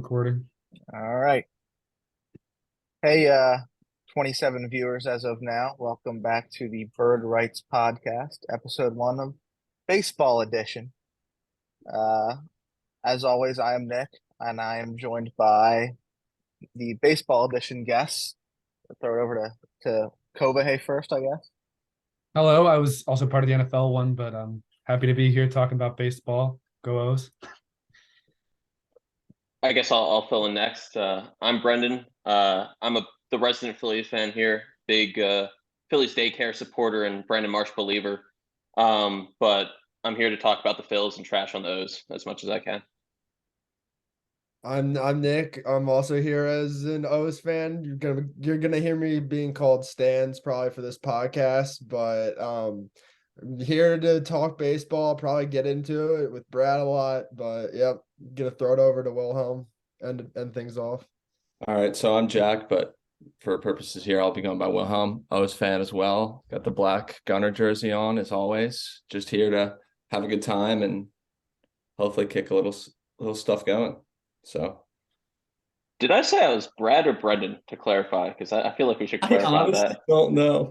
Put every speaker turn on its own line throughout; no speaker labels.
Recording.
All right. Hey, 27 viewers as of now. Welcome back to the Bird Rights Podcast, episode one of Baseball Edition. Uh, as always, I am Nick, and I am joined by the Baseball Edition guests. I'll throw it over to Kovahe first, I guess.
Hello, I was also part of the NFL one, but I'm happy to be here talking about baseball. Go O's.
I guess I'll fill in next. I'm Brendan. I'm the resident Phillies fan here, big Phillies daycare supporter and Brandon Marsh believer. But I'm here to talk about the Phils and trash on the O's as much as I can.
I'm Nick. I'm also here as an O's fan. You're gonna hear me being called Stans probably for this podcast, but I'm here to talk baseball. I'll probably get into it with Brad a lot, but yep, gonna throw it over to Wilhelm and end things off.
All right, so I'm Jack, but for purposes here, I'll be going by Wilhelm. I was fan as well. Got the black Gunner jersey on as always. Just here to have a good time and hopefully kick a little stuff going. So
Did I say I was Brad or Brendan to clarify? Because I feel like we should
I
clarify
honestly
that.
don't know.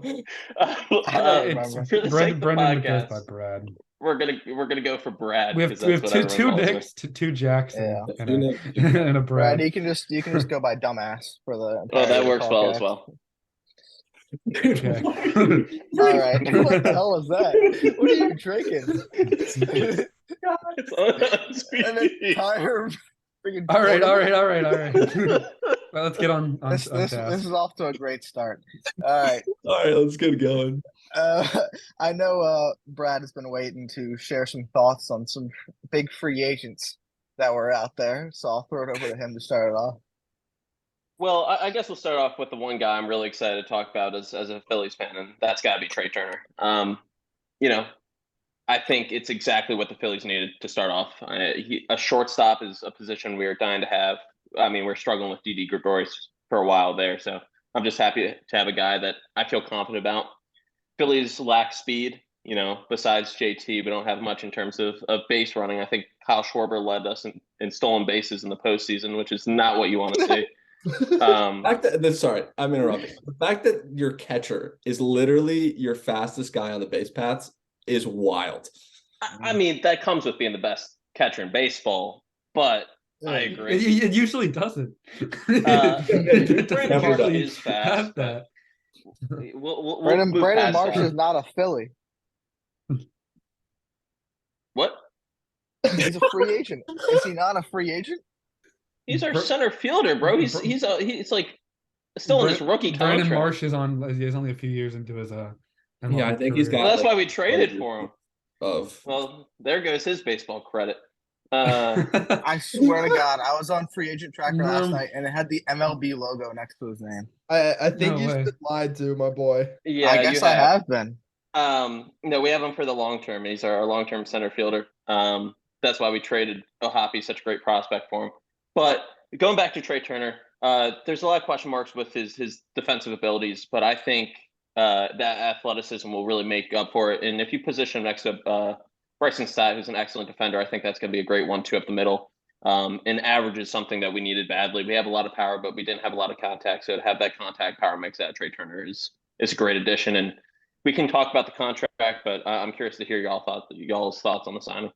I don't remember.
For the sake of the
Brendan goes by
podcast,
Brad.
we're gonna go for Brad
We have
because
we
that's
have
what
two
everyone calls me.
Nicks, two Jacks,
Yeah.
and a
Brad,
Brad.
you can just go by dumbass for the
Well,
entire
that works well
podcast.
as well.
Okay.
All right. What the hell was that? What are you drinking? An entire freaking
All right.
quarter?
Well, let's get on
This
task.
is off to a great start. All right.
All right, let's get going.
Uh, I know Brad has been waiting to share some thoughts on some big free agents that were out there, so I'll throw it over to him to start it off.
Well, I guess we'll start off with the one guy I'm really excited to talk about as a Phillies fan, and that's got to be Trey Turner. You know, I think it's exactly what the Phillies needed to start off. A shortstop is a position we are dying to have. I mean, we're struggling with Didi Gregorius for a while there, so I'm just happy to have a guy that I feel confident about. Phillies lack speed. Besides JT, we don't have much in terms of base running. I think Kyle Schwarber led us in stolen bases in the postseason, which is not what you want to see.
Sorry, I'm interrupting. The fact that your catcher is literally your fastest guy on the base paths is wild.
I mean, that comes with being the best catcher in baseball, but I agree.
It usually doesn't.
Brandon
doesn't
Marsh
usually
is fast,
have that.
We'll
Brandon
move past
Marsh
that.
is not a Philly.
What?
He's a free agent. Is he not a free agent?
He's our center fielder, bro. He's like still in his rookie
Brandon
contract.
Marsh is on. He's only a few years into his MLB
Yeah, I think he's
career.
got-
Well, that's why we traded for him.
Of
Well, there goes his baseball credit.
I swear to God, I was on free agent tracker last
No.
night and it had the MLB logo next to his name.
I think
No
you've
way.
been lied to, my boy.
Yeah,
I guess
you
I have been.
No, we have him for the long term. He's our long term center fielder. That's why we traded Ohapi, such a great prospect for him. But going back to Trey Turner, there's a lot of question marks with his defensive abilities, but I think that athleticism will really make up for it. And if you position him next to Bryson Stott, who's an excellent defender, I think that's going to be a great 1-2 up the middle. And average is something that we needed badly. We have a lot of power, but we didn't have a lot of contact. So to have that contact power mix at Trey Turner is a great addition. And we can talk about the contract, but I'm curious to hear y'all's thoughts on the signing.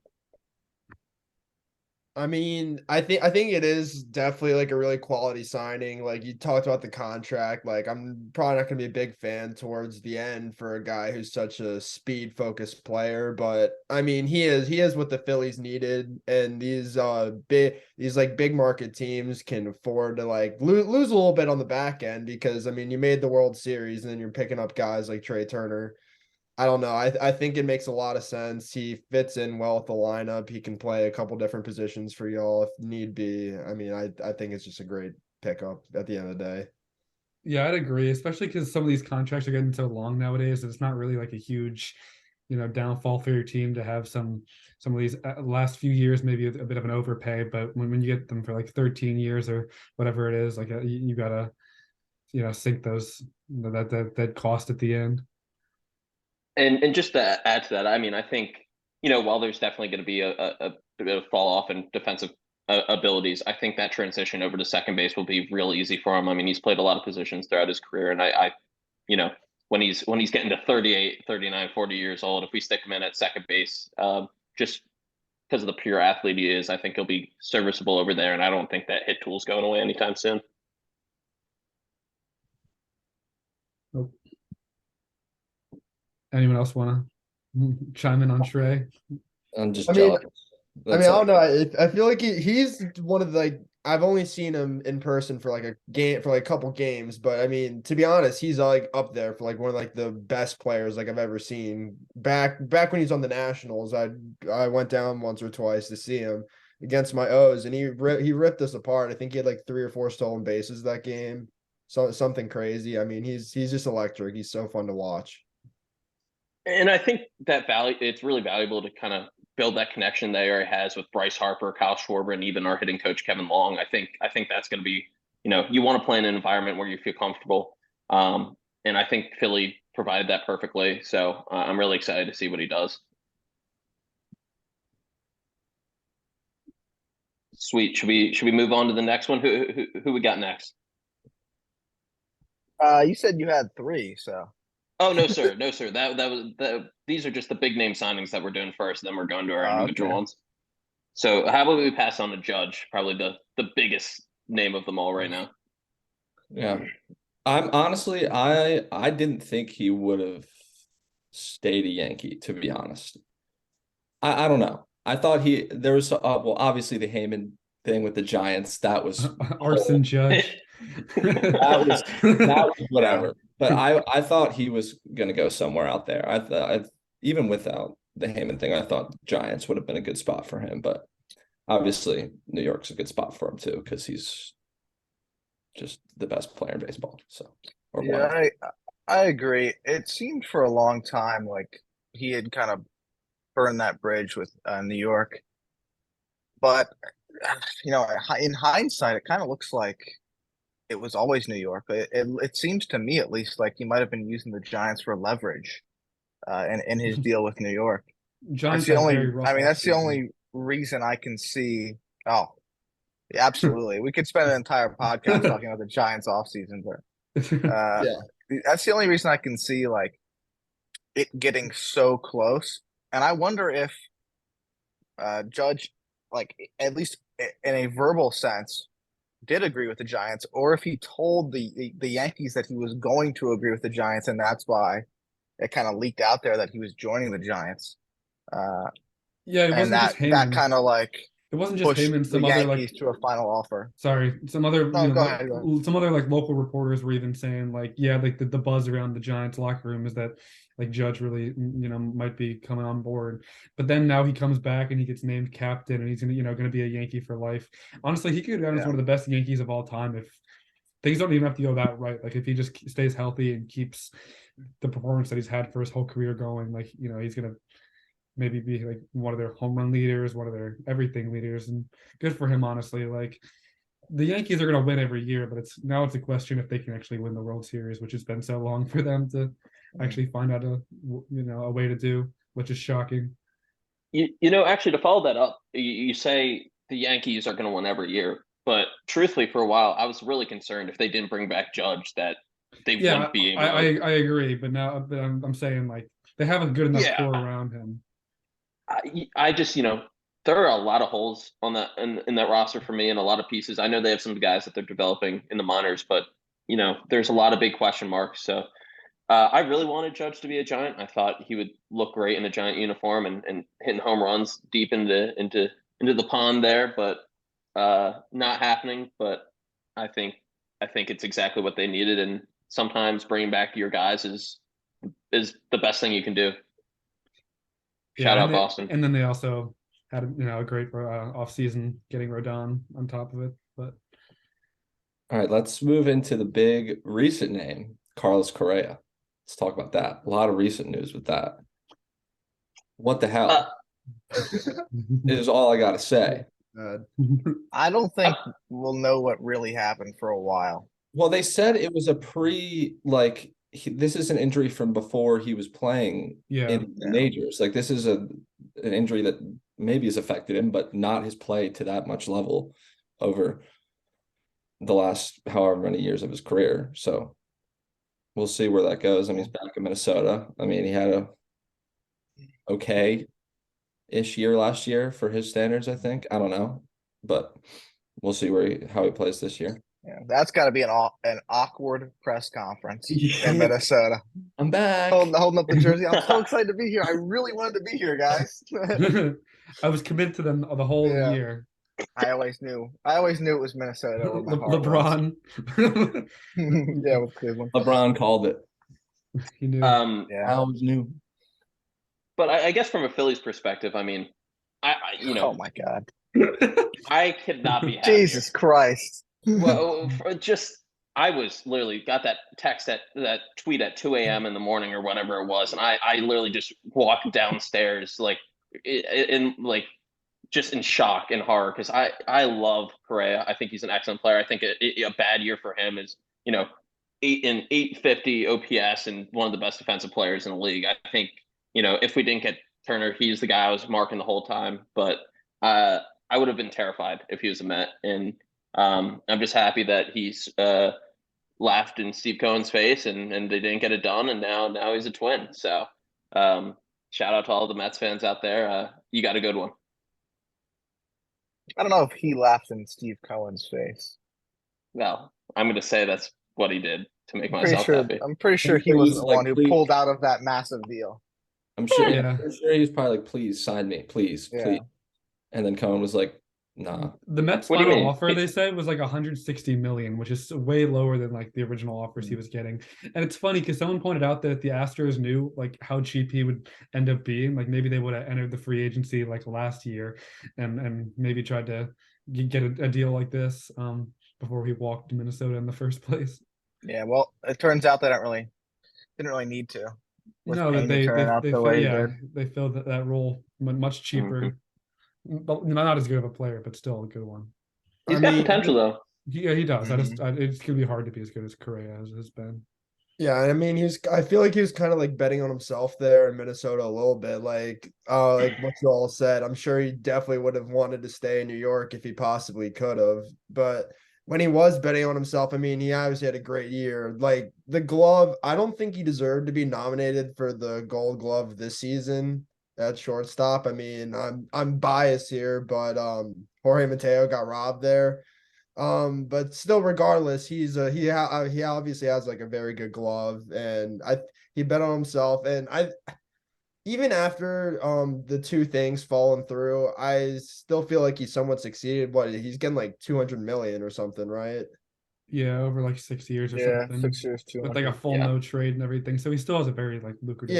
I mean, I think it is definitely like a really quality signing. Like you talked about the contract, like I'm probably not going to be a big fan towards the end for a guy who's such a speed focused player, but I mean, he is what the Phillies needed, and these big market teams can afford to like lose a little bit on the back end because I mean, you made the World Series and then you're picking up guys like Trey Turner. I don't know. I think it makes a lot of sense. He fits in well with the lineup. He can play a couple different positions for y'all if need be. I mean, I think it's just a great pickup at the end of the day.
Yeah, I'd agree, especially because some of these contracts are getting so long nowadays. It's not really like a huge, downfall for your team to have some of these last few years, maybe a bit of an overpay. But when you get them for like 13 years or whatever it is, like you gotta, sink those that cost at the end.
And just to add to that, I mean, I think, while there's definitely going to be a bit of fall off in defensive abilities, I think that transition over to second base will be real easy for him. I mean, he's played a lot of positions throughout his career, and I when he's getting to 38, 39, 40 years old, if we stick him in at second base, just because of the pure athlete he is, I think he'll be serviceable over there, and I don't think that hit tool's going away anytime soon.
Nope. Anyone else want to chime in on Trey?
I'm just
I mean,
jealous.
I mean,
That's
I
all.
don't know. I feel like he's one of the, like, I've only seen him in person for like a game, for like a couple games, but I mean, to be honest, he's like up there for like one of like the best players like I've ever seen. Back when he's on the Nationals, I went down once or twice to see him against my O's, and he ripped us apart. I think he had like 3 or 4 stolen bases that game, so something crazy. I mean, he's just electric. He's so fun to watch.
And I think that it's really valuable to kind of build that connection that he already has with Bryce Harper, Kyle Schwarber, and even our hitting coach Kevin Long. I think that's going to be, you want to play in an environment where you feel comfortable, and I think Philly provided that perfectly. So I'm really excited to see what he does. Sweet. Should we move on to the next one? Who we got next?
You said you had 3, so.
Oh no, sir, no, sir. These are just the big name signings that we're doing first. Then we're going to our individual ones. So how about we pass on to Judge, probably the biggest name of them all right now.
Yeah. I'm honestly, I didn't think he would have stayed a Yankee, to be honest. I don't know. I thought there was well, obviously the Heyman thing with the Giants, that was
Arson Judge.
that was whatever. But I thought he was gonna go somewhere out there. I thought, even without the Heyman thing, I thought Giants would have been a good spot for him. But obviously New York's a good spot for him too, because he's just the best player in baseball. So
yeah, I agree. It seemed for a long time like he had kind of burned that bridge with New York, but in hindsight, it kind of looks like it was always New York. It seems to me, at least, like he might have been using the Giants for leverage, in his deal with New York.
Giants
That's the only.
very rough
That's the
offseason.
only reason I can see. Oh, yeah, absolutely. We could spend an entire podcast talking about the Giants offseason, but
Yeah.
that's the only reason I can see like it getting so close. And I wonder if Judge, like at least in a verbal sense, did agree with the Giants, or if he told the Yankees that he was going to agree with the Giants, and that's why it kind of leaked out there that he was joining the Giants.
Yeah, it
And
wasn't just
that
Heyman.
kind of like
It wasn't just
pushed
Heyman.
the
Some other
Yankees
like
to a final offer.
some other
No, go ahead.
some other like local reporters were even saying like, yeah, like the buzz around the Giants locker room is that like Judge really might be coming on board. But then now he comes back and he gets named captain and he's gonna be a Yankee for life. Honestly, he could go down as one of the best Yankees of all time if things don't even have to go that right. Like if he just stays healthy and keeps the performance that he's had for his whole career going, like he's gonna maybe be like one of their home run leaders, one of their everything leaders, and good for him, honestly. Like the Yankees are going to win every year, but it's a question if they can actually win the World Series, which has been so long for them to actually find out a way to do, which is shocking.
Actually, to follow that up, you say the Yankees are going to win every year, but truthfully, for a while, I was really concerned if they didn't bring back Judge that they wouldn't be able.
I agree, but now I'm saying like they have a good enough core around him.
I just, there are a lot of holes on that in that roster for me and a lot of pieces. I know they have some guys that they're developing in the minors, but there's a lot of big question marks. So I really wanted Judge to be a Giant. I thought he would look great in a Giant uniform and hitting home runs deep into the pond there, but not happening. But I think it's exactly what they needed, and sometimes bringing back your guys is the best thing you can do. Shout out Boston.
And then they also had a great offseason getting Rodon on top of it. But
all right, let's move into the big recent name, Carlos Correa. Let's talk about that. A lot of recent news with that. What the hell is all I got to say.
I don't think we'll know what really happened for a while.
Well, they said it was a this is an injury from before he was playing in the majors. Like this is an injury that maybe has affected him, but not his play to that much level over the last however many years of his career. So we'll see where that goes. I mean, he's back in Minnesota. I mean, he had a okay-ish year last year for his standards, I think. I don't know, but we'll see how he plays this year.
Yeah, that's got to be an awkward press conference in Minnesota.
I'm back.
Holding up the jersey. I'm so excited to be here. I really wanted to be here, guys.
I was committed to them the whole year.
I always knew it was Minnesota. Where my heart
LeBron.
Yeah, with Cleveland.
LeBron called it.
He knew.
Yeah.
I always knew.
But I guess from a Phillies perspective, I mean, I
Oh my God.
I could not be happier.
Jesus Christ.
Well, I was literally got that text that tweet at 2 a.m. in the morning or whatever it was, and I literally just walked downstairs like just in shock and horror because I love Correa. I think he's an excellent player. I think a bad year for him is 850 OPS and one of the best defensive players in the league. I think if we didn't get Turner, he's the guy I was marking the whole time. But I would have been terrified if he was a Met, and I'm just happy that he's laughed in Steve Cohen's face and they didn't get it done, and now he's a Twin. So shout out to all the Mets fans out there. You got a good one.
I don't know if he laughed in Steve Cohen's face.
Well, I'm going to say that's what he did to make myself happy.
I'm pretty sure he wasn't the one who pulled out of that massive deal.
I'm sure.
Yeah.
I'm sure he was probably like, "Please sign me, please, please." And then Cohen was like, "Nah."
The Mets' final offer, they said, was like 160 million, which is way lower than like the original offers he was getting. And it's funny because someone pointed out that the Astros knew like how cheap he would end up being. Like maybe they would have entered the free agency like last year, and maybe tried to get a deal like this before he walked to Minnesota in the first place.
Yeah, well, it turns out they didn't really need to.
No, that they filled that role much cheaper. Mm-hmm. Not as good of a player, but still a good one.
He's got potential though.
Yeah, he does. Mm-hmm. It's gonna be hard to be as good as Correa has been.
Yeah, I mean, I feel like he was kind of like betting on himself there in Minnesota a little bit. Like what you all said, I'm sure he definitely would have wanted to stay in New York if he possibly could have. But when he was betting on himself, I mean, he obviously had a great year. Like the glove, I don't think he deserved to be nominated for the Gold Glove this season at shortstop. I mean, I'm biased here, but Jorge Mateo got robbed there. But still, regardless, he obviously has like a very good glove, and he bet on himself, and even after the two things falling through, I still feel like he somewhat succeeded. What, he's getting like 200 million or something, right?
Yeah, over like 6 years or something.
6 years, 200.
With like a full no trade and everything. So he still has a very like lucrative.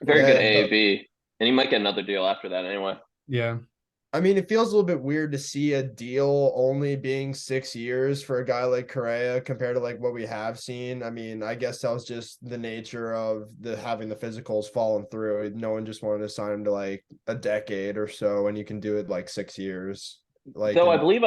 Very good AAV, and he might get another deal after that anyway.
Yeah.
I mean, it feels a little bit weird to see a deal only being 6 years for a guy like Correa compared to like what we have seen. I mean, I guess that was just the nature of having the physicals falling through. No one just wanted to sign him to like a decade or so, and you can do it like 6 years. Like,
though I believe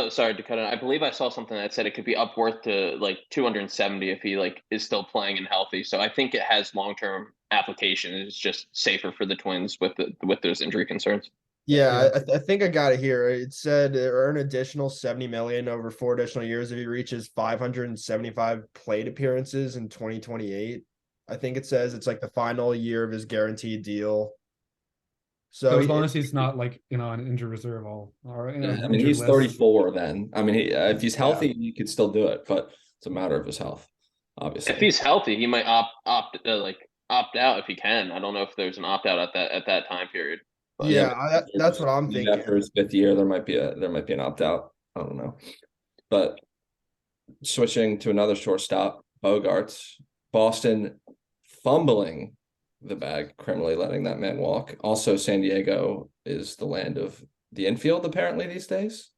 sorry to cut in. I believe I saw something that said it could be upworth to like 270 if he like is still playing and healthy. So I think it has long-term application. It's just safer for the Twins with those injury concerns.
Yeah, I think I got it here. It said earn additional 70 million over 4 additional years if he reaches 575 plate appearances in 2028. I think it says it's like the final year of his guaranteed deal.
So as long as he's not like an injured reserve, I
mean, he's 34 then. I mean, if he's healthy, he could still do it, but it's a matter of his health, obviously.
If he's healthy, he might opt out if he can. I don't know if there's an opt out at that time period.
But that's what I'm thinking.
After his 5th year, there might be an opt out. I don't know. But switching to another shortstop, Bogarts, Boston fumbling the bag, criminally letting that man walk. Also, San Diego is the land of the infield apparently these days.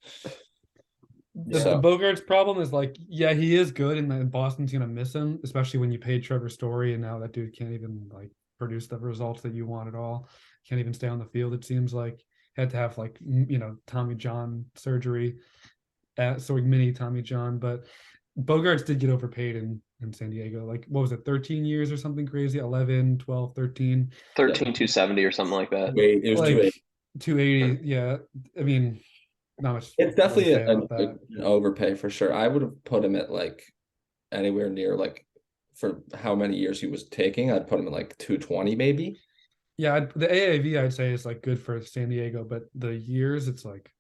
The Bogarts problem is like, yeah, he is good, and Boston's gonna miss him, especially when you paid Trevor Story, and now that dude can't even like produce the results that you want at all. Can't even stay on the field. It seems like had to have like Tommy John surgery, mini Tommy John. But Bogarts did get overpaid in San Diego. Like what was it, 13 years or something crazy? 11, 12, 13.
270 or something like that.
It was
280. Yeah, I mean, not much.
It's
to really
definitely
say about that.
an overpay for sure. I would have put him at like anywhere near like for how many years he was taking. I'd put him at like 220 maybe.
Yeah, the AAV I'd say is like good for San Diego, but the years it's like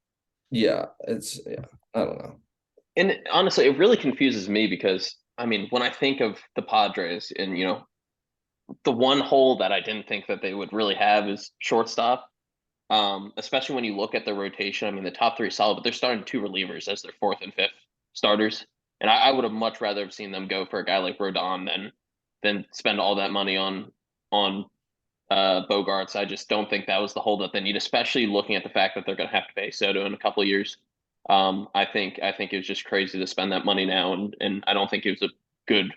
Yeah, I don't know.
And honestly, it really confuses me because I mean, when I think of the Padres, and the one hole that I didn't think that they would really have is shortstop. Especially when you look at their rotation. I mean, the top three solid, but they're starting two relievers as their fourth and fifth starters. And I would have much rather have seen them go for a guy like Rodon than spend all that money on Bogarts. I just don't think that was the hole that they need, especially looking at the fact that they're going to have to pay Soto in a couple of years. I think it was just crazy to spend that money now, and I don't think it was a good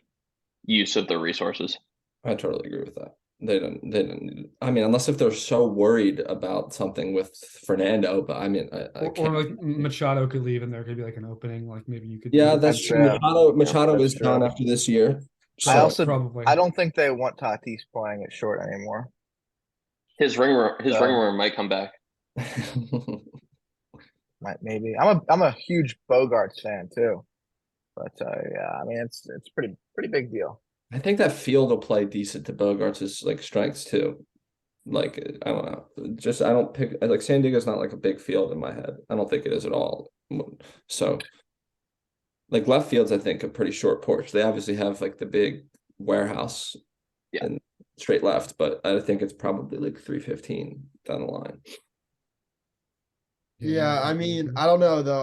use of their resources.
I totally agree with that. They didn't. I mean, unless if they're so worried about something with Fernando, but I mean, I
or
can't.
like Machado could leave and there could be like an opening. Like maybe you could.
Yeah,
do
that's
That's
true.
true.
Machado
That's
is
true.
gone after this year.
I
So
also
probably.
I don't think they want Tatis playing at short anymore.
His ring
So-
worm might come back.
Maybe I'm a huge Bogarts fan too, but yeah, I mean it's pretty big deal.
I think that field will play decent to Bogarts' like strengths too. Like I don't know, just I don't pick like San Diego's not like a big field in my head. I don't think it is at all. So like left field's I think a pretty short porch. They obviously have like the big warehouse
Yeah.
and straight left, but I think it's probably like 315 down the line.
Yeah, I mean, I don't know though.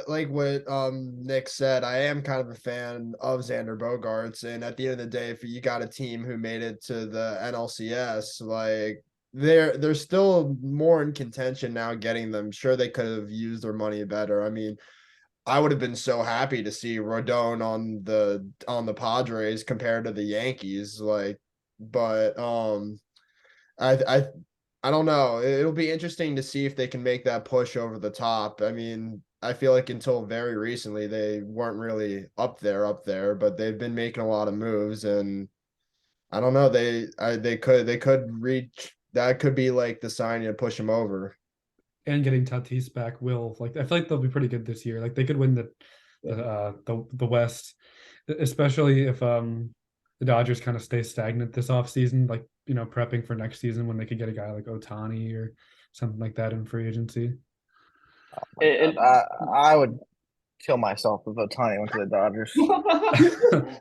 Like what Nick said. I am kind of a fan of Xander Bogaerts, and at the end of the day, if you got a team who made it to the NLCS, like they're still more in contention now. Getting them, sure they could have used their money better. I mean, I would have been so happy to see Rodon on the Padres compared to the Yankees. But I I don't know. It'll be interesting to see if they can make that push over the top. I mean, I feel like until very recently they weren't really up there, but they've been making a lot of moves, and I don't know. They could reach that could be like the sign to push them over.
And getting Tatis back will like I feel like they'll be pretty good this year. Like they could win the West, especially if the Dodgers kind of stay stagnant this offseason, like prepping for next season when they could get a guy like Otani or something like that in free agency.
And
I would kill myself if Otani went to the Dodgers.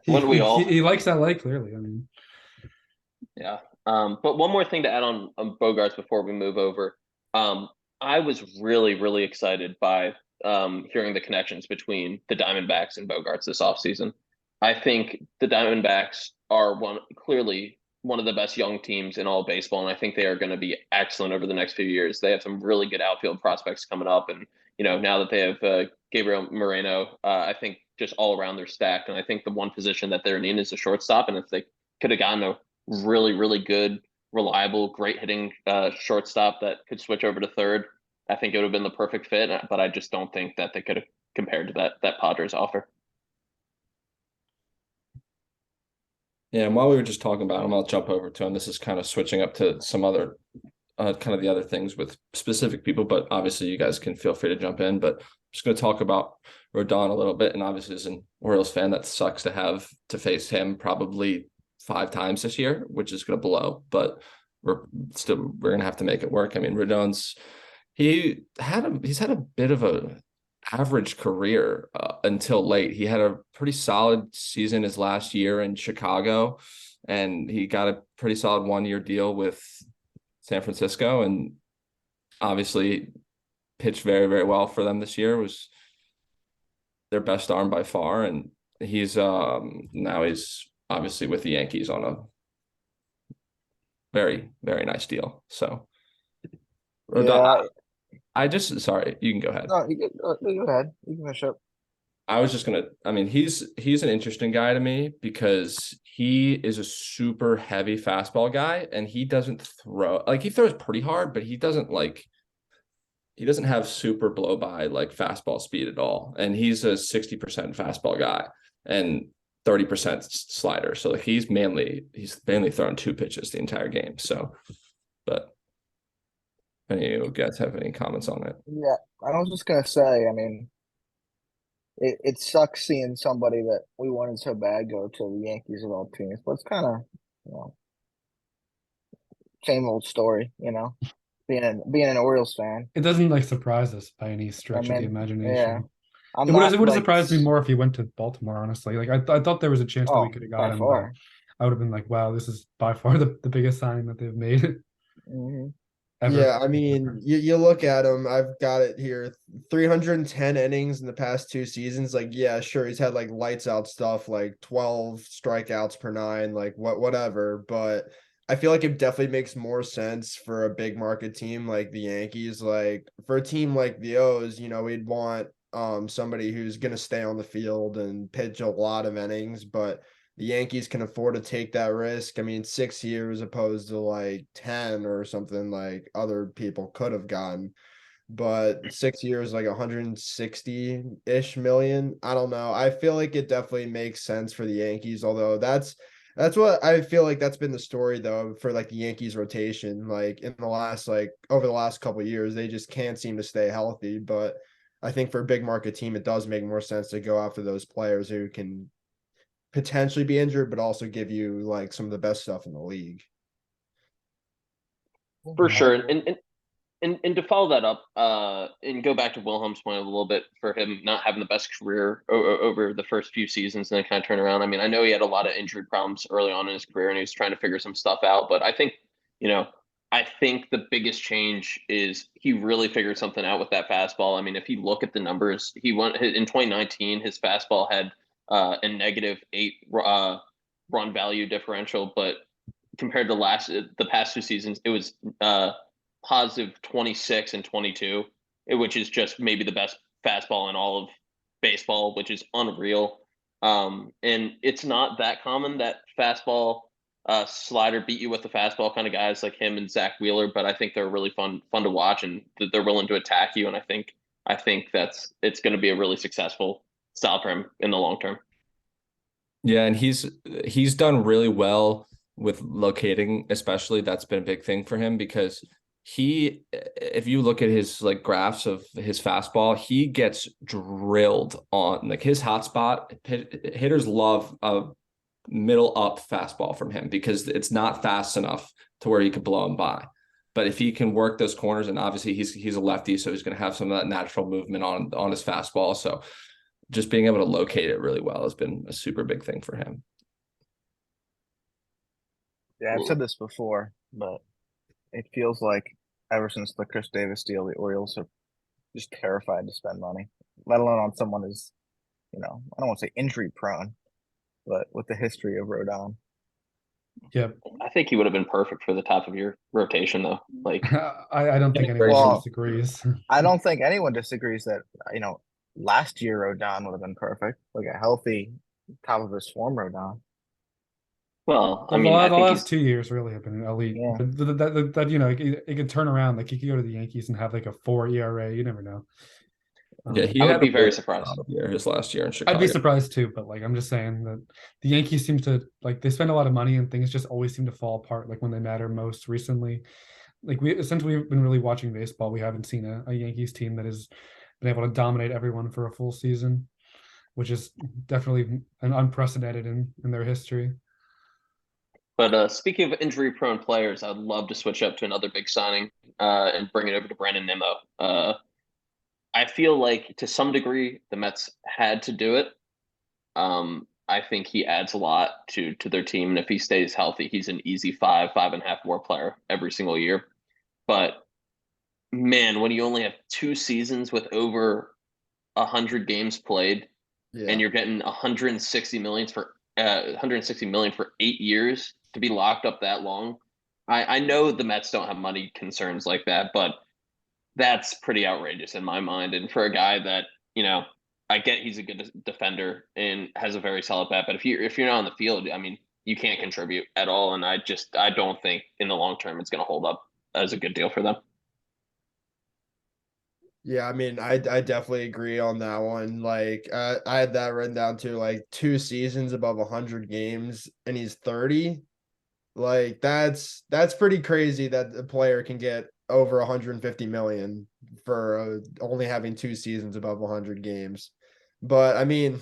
Wouldn't we all?
He likes LA clearly. I mean,
Yeah. But one more thing to add on Bogarts before we move over. I was really, really excited by hearing the connections between the Diamondbacks and Bogarts this offseason. I think the Diamondbacks are clearly one of the best young teams in all of baseball, and I think they are going to be excellent over the next few years. They have some really good outfield prospects coming up, and now that they have Gabriel Moreno, I think just all around they're stacked. And I think the one position that they're in is a shortstop, and if they could have gotten a really, really good, reliable, great hitting shortstop that could switch over to third, I think it would have been the perfect fit. But I just don't think that they could have compared to that Padres offer.
Yeah, and while we were just talking about him, I'll jump over to him. This is kind of switching up to some other kind of the other things with specific people, but obviously you guys can feel free to jump in. But I'm just going to talk about Rodon a little bit. And obviously as an Orioles fan, that sucks to have to face him probably 5 times this year, which is going to blow, but we're going to have to make it work. I mean, Rodon's he's had a bit of a average career until late. He had a pretty solid season his last year in Chicago, and he got a pretty solid 1-year deal with San Francisco, and obviously pitched very, very well for them this year. Was their best arm by far, and he's now he's obviously with the Yankees on a very, very nice deal. So
Yeah.
Sorry, you can go ahead.
No, go ahead. You can finish up.
I was just gonna. I mean, he's an interesting guy to me because he is a super heavy fastball guy, and he doesn't throw like he throws pretty hard, but he doesn't have super blow by like fastball speed at all. And he's a 60% fastball guy and 30% slider. So like he's mainly throwing 2 pitches the entire game. So, but Any of you guys have any comments on it?
Yeah, I was just gonna say, I mean, it sucks seeing somebody that we wanted so bad go to the Yankees of all teams, but it's kind of, you know, same old story, being an Orioles fan.
It doesn't like surprise us by any
I
stretch of the
mean, yeah,
imagination.
I'm
It would have
not
it would have
like,
surprised me more if he went to Baltimore, honestly. Like I thought there was a chance that we
oh,
could have got
by
him, but
far.
I would have been like, wow, this is by far the biggest sign that they've made
Hmm.
ever.
Yeah, I mean, you look at him, I've got it here, 310 innings in the past 2 seasons. Like, yeah, sure, he's had like lights out stuff, like 12 strikeouts per nine, like whatever. But I feel like it definitely makes more sense for a big market team like the Yankees. Like for a team like the O's, we'd want somebody who's gonna stay on the field and pitch a lot of innings, but the Yankees can afford to take that risk. I mean, 6 years opposed to like 10 or something like other people could have gotten. But 6 years, like 160-ish million. I don't know. I feel like it definitely makes sense for the Yankees, although that's what I feel like that's been the story though for like the Yankees rotation. Like in the last like over the last couple of years, they just can't seem to stay healthy. But I think for a big market team, it does make more sense to go after those players who can potentially be injured, but also give you like some of the best stuff in the league.
For
Yeah.
sure. And to follow that up, and go back to Wilhelm's point a little bit for him not having the best career over the first few seasons and then kind of turn around. I mean, I know he had a lot of injury problems early on in his career and he was trying to figure some stuff out, but you know, I think the biggest change is he really figured something out with that fastball. I mean, if you look at the numbers, he went in 2019, his fastball had a -8 run value differential, but compared to the past 2 seasons, it was positive 26 and 22, which is just maybe the best fastball in all of baseball, which is unreal. And it's not that common that fastball slider beat you with the fastball kind of guys like him and Zach Wheeler, but I think they're really fun to watch and they're willing to attack you. And I think it's going to be a really successful style for him in the long term.
Yeah, and he's done really well with locating, especially. That's been a big thing for him because if you look at his like graphs of his fastball, he gets drilled on like his hot spot. Hitters love a middle up fastball from him because it's not fast enough to where he could blow him by. But if he can work those corners, and obviously he's a lefty, so he's going to have some of that natural movement on his fastball. So just being able to locate it really well has been a super big thing for him.
Yeah, I've said this before, but it feels like ever since the Chris Davis deal, the Orioles are just terrified to spend money, let alone on someone who's, I don't want to say injury prone, but with the history of Rodon.
Yeah,
I think he would have been perfect for the top of your rotation, though. Like,
I don't think anyone
Well,
disagrees.
I don't think anyone disagrees that, last year Rodon would have been perfect, like a healthy top of his form Rodon.
well, I
Well,
mean, I
the
think
last 2 years really have been elite.
Yeah.
But it could turn around. Like he could go to the Yankees and have like a 4 ERA. You never know.
Yeah, he
I
had
would be
a
very
really
surprised.
solid year his last year in Chicago.
I'd be surprised too, but like I'm just saying that the Yankees seem to like they spend a lot of money and things just always seem to fall apart like when they matter most recently. Like since we've been really watching baseball, we haven't seen a Yankees team that has been able to dominate everyone for a full season, which is definitely an unprecedented in their history.
But speaking of injury-prone players, I'd love to switch up to another big signing and bring it over to Brandon Nimmo. I feel like to some degree the Mets had to do it. I think he adds a lot to their team, and if he stays healthy, he's an easy 5.5 WAR player every single year. But man, when you only have 2 seasons with over 100 games played, and you're getting 160 million for 8 years to be locked up that long. I know the Mets don't have money concerns like that, but that's pretty outrageous in my mind. And for a guy that, I get he's a good defender and has a very solid bat, but if you're not on the field, I mean, you can't contribute at all. And I don't think in the long term it's going to hold up as a good deal for them.
Yeah, I mean, I definitely agree on that one. Like, I had that written down too. Like 2 seasons above 100 games, and he's 30. Like, that's pretty crazy that the player can get over 150 million for only having 2 seasons above 100 games. But I mean,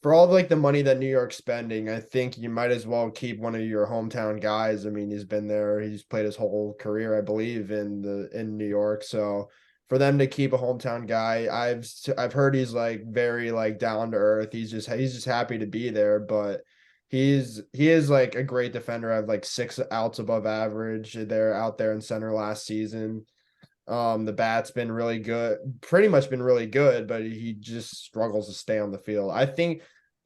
for all of, like, the money that New York's spending, I think you might as well keep one of your hometown guys. I mean, he's been there, he's played his whole career, I believe, in New York. So for them to keep a hometown guy, I've heard he's like very like down to earth. He's just happy to be there, but he is like a great defender. I have like 6 outs above average. They're out there in center last season. The bat's been really good, pretty much been really good, but he just struggles to stay on the field. I think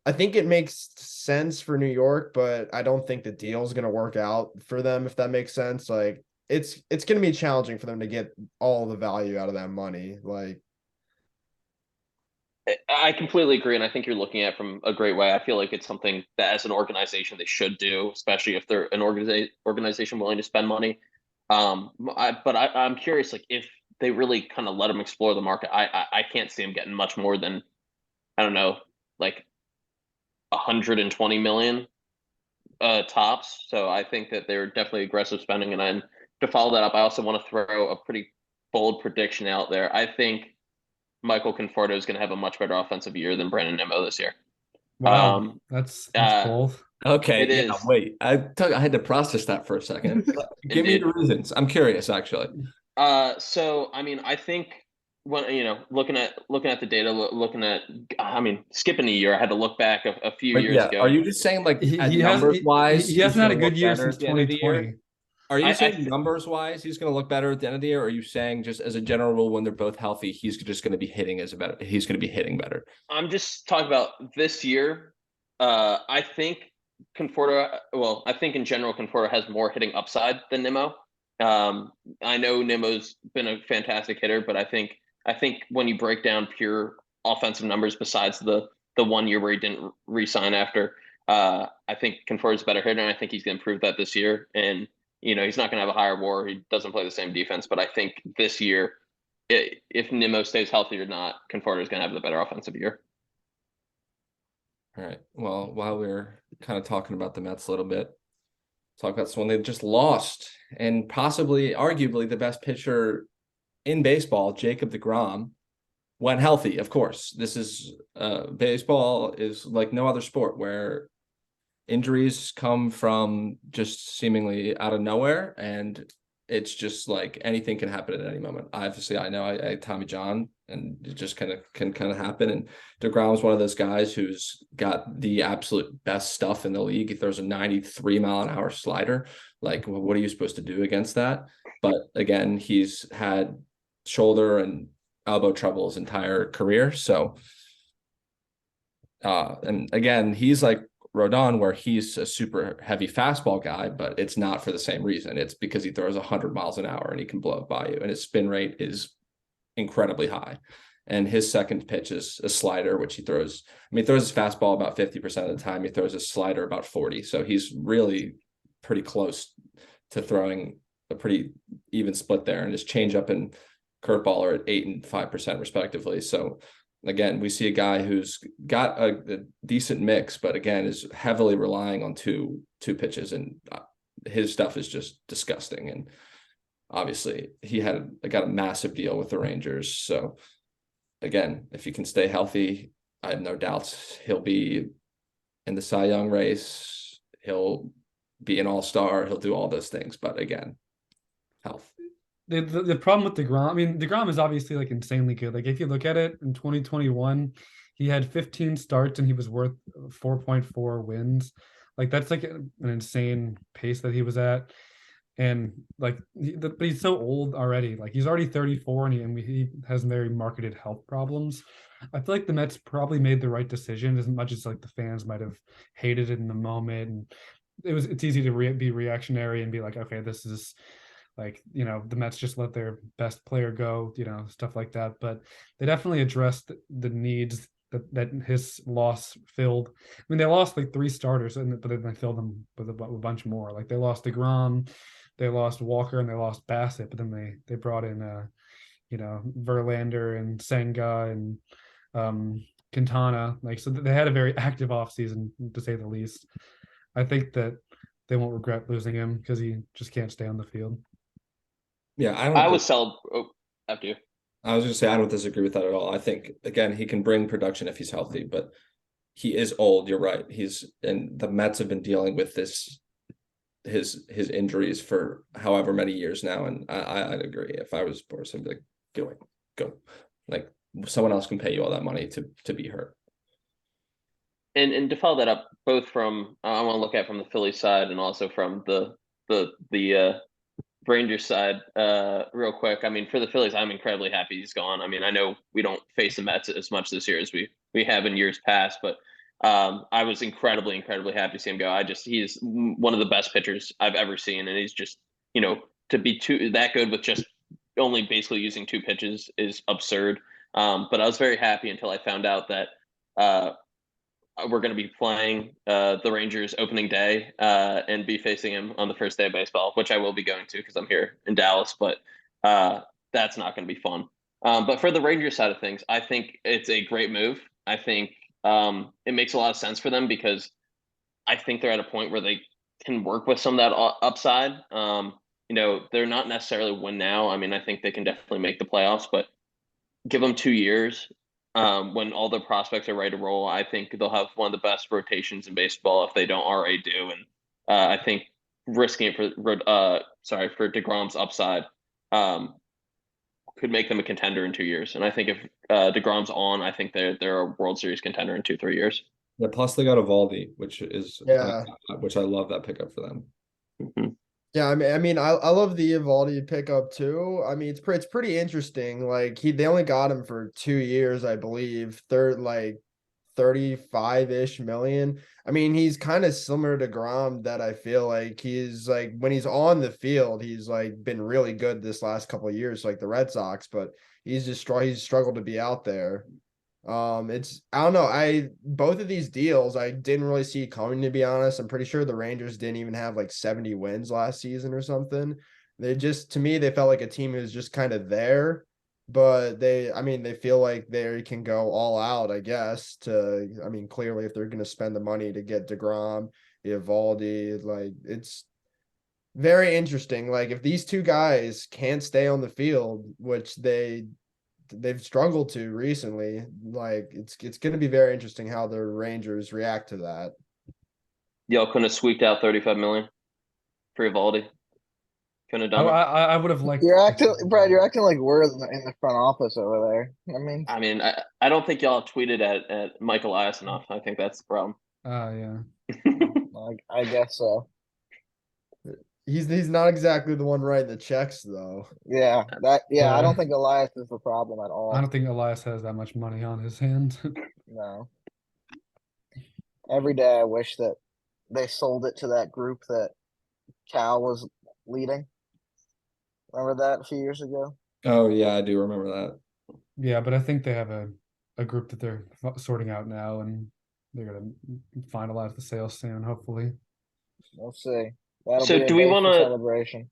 it makes sense for New York, but I don't think the deal is going to work out for them, if that makes sense. Like it's going to be challenging for them to get all the value out of that money. Like,
I completely agree, and I think you're looking at it from a great way. I feel like it's something that, as an organization, they should do, especially if they're an organization willing to spend money. I'm curious, like, if they really kind of let them explore the market. I can't see them getting much more than, I don't know, like 120 million tops. So I think that they're definitely aggressive spending. And then to follow that up, I also want to throw a pretty bold prediction out there. I think Michael Conforto is going to have a much better offensive year than Brandon Nimmo this year.
Wow, that's bold.
Okay,
It
yeah,
is.
wait. I had to process that for a second. Give me
Indeed.
the reasons. I'm curious, actually.
So I mean, I think when looking at the data, looking at, I mean, skipping a year, I had to look back a few
But
years
yeah,
ago.
are you just saying like at
He has
numbers wise,
he hasn't
he's
had a
gonna
good
look
year
better
since
at the end of the year?
2020.
Are you
I
saying numbers wise, he's going to look better at the end of the year? Or are you saying just as a general rule, when they're both healthy, he's just going to be hitting he's going to be hitting better?
I'm just talking about this year. I think I think in general, Conforto has more hitting upside than Nimmo. I know Nimmo's been a fantastic hitter, but I think when you break down pure offensive numbers, besides the 1 year where he didn't re-sign after, I think Conforto's a better hitter, and I think he's going to improve that this year. And he's not going to have a higher WAR. He doesn't play the same defense, but I think this year, if Nimmo stays healthy or not, Conforto is going to have the better offensive year.
All right. Well, while we're kind of talking about the Mets a little bit, talk about someone they just lost, and possibly, arguably, the best pitcher in baseball, Jacob deGrom, when healthy. Of course, this is baseball is like no other sport where injuries come from just seemingly out of nowhere, and it's just like anything can happen at any moment. Obviously, I know I Tommy John, and it just can happen. And DeGrom is one of those guys who's got the absolute best stuff in the league. He throws a 93-mile-an-hour slider. Like, what are you supposed to do against that? But again, he's had shoulder and elbow trouble his entire career. So, and again, he's like Rodon, where he's a super heavy fastball guy, but it's not for the same reason. It's because he throws 100 miles an hour and he can blow it by you, and his spin rate is incredibly high. And his second pitch is a slider, which he throws. I mean, he throws his fastball about 50% of the time. He throws his slider about 40. So he's really pretty close to throwing a pretty even split there. And his changeup and curveball are at 8% and 5% respectively. So again, we see a guy who's got a decent mix, but again, is heavily relying on two pitches, and his stuff is just disgusting. And obviously, he got a massive deal with the Rangers. So again, if he can stay healthy, I have no doubts he'll be in the Cy Young race. He'll be an all-star. He'll do all those things. But again, health.
The problem with DeGrom, I mean, DeGrom is obviously like insanely good. Like if you look at it in 2021, he had 15 starts and he was worth 4.4 wins. Like that's like an insane pace that he was at. And like, but he's so old already. Like he's already 34 and he has very marketed health problems. I feel like the Mets probably made the right decision, as much as like the fans might have hated it in the moment. And it's easy to be reactionary and be like, okay, this is like, the Mets just let their best player go, stuff like that. But they definitely addressed the needs that his loss filled. I mean, they lost like 3 starters, but then they filled them with a bunch more. Like they lost DeGrom, they lost Walker, and they lost Bassett. But then they brought in, Verlander and Senga and Quintana. Like, so they had a very active offseason, to say the least. I think that they won't regret losing him because he just can't stay on the field.
Yeah, I
I
don't.
would sell after you.
I was gonna say I don't disagree with that at all. I think again he can bring production if he's healthy, but he is old. You're right. And the Mets have been dealing with his injuries for however many years now, and I'd agree. If I was Boris, I'd be like, get away, go. Like someone else can pay you all that money to be hurt.
And to follow that up, both from I want to look at from the Phillies side and also from the Rangers side, real quick. I mean, for the Phillies, I'm incredibly happy he's gone. I mean, I know we don't face the Mets as much this year as we have in years past, but I was incredibly happy to see him go. He's one of the best pitchers I've ever seen, and he's just, to be that good with just only basically using two pitches is absurd. But I was very happy until I found out that we're going to be playing the Rangers opening day and be facing him on the first day of baseball, which I will be going to because I'm here in Dallas, but that's not going to be fun. But for the Rangers side of things, I think it's a great move. I think it makes a lot of sense for them because I think they're at a point where they can work with some of that upside. They're not necessarily win now. I mean, I think they can definitely make the playoffs, but give them 2 years. When all the prospects are ready to roll, I think they'll have one of the best rotations in baseball if they don't already do. And I think risking it for DeGrom's upside could make them a contender in 2 years. And I think if DeGrom's on, I think they're a World Series contender in 2-3 years.
Yeah, plus they got Evaldi, which is
Yeah.
which I love that pickup for them.
Mm-hmm.
Yeah, I love the Evaldi pickup too. I mean, it's pretty interesting. Like they only got him for 2 years, I believe. Third, like 35-ish million. I mean, he's kind of similar to Grom that I feel like he's like when he's on the field, he's like been really good this last couple of years, like the Red Sox, but he's struggled to be out there. It's I don't know. Both of these deals I didn't really see coming, to be honest. I'm pretty sure the Rangers didn't even have like 70 wins last season or something. They just to me they felt like a team who was just kind of there, but they feel like they can go all out, I guess, clearly if they're gonna spend the money to get DeGrom, Evaldi, like it's very interesting. Like if these two guys can't stay on the field, which they've struggled to recently. Like it's going to be very interesting how the Rangers react to that.
Y'all couldn't have squeaked out 35 million for Evaldi. Couldn't have done it.
I would have liked.
Brad. You're acting like we're in the front office over there.
I mean, I don't think y'all tweeted at Mike Elias enough. I think that's the problem.
Yeah.
I guess so.
He's not exactly the one writing the checks though.
Yeah, I don't think Elias is the problem at all.
I don't think Elias has that much money on his hands.
No. Every day I wish that they sold it to that group that Cal was leading. Remember that a few years ago?
Oh yeah, I do remember that.
Yeah, but I think they have a group that they're sorting out now, and they're gonna finalize the sale soon, hopefully.
We'll see. That'll
So
be
do we want to
celebration?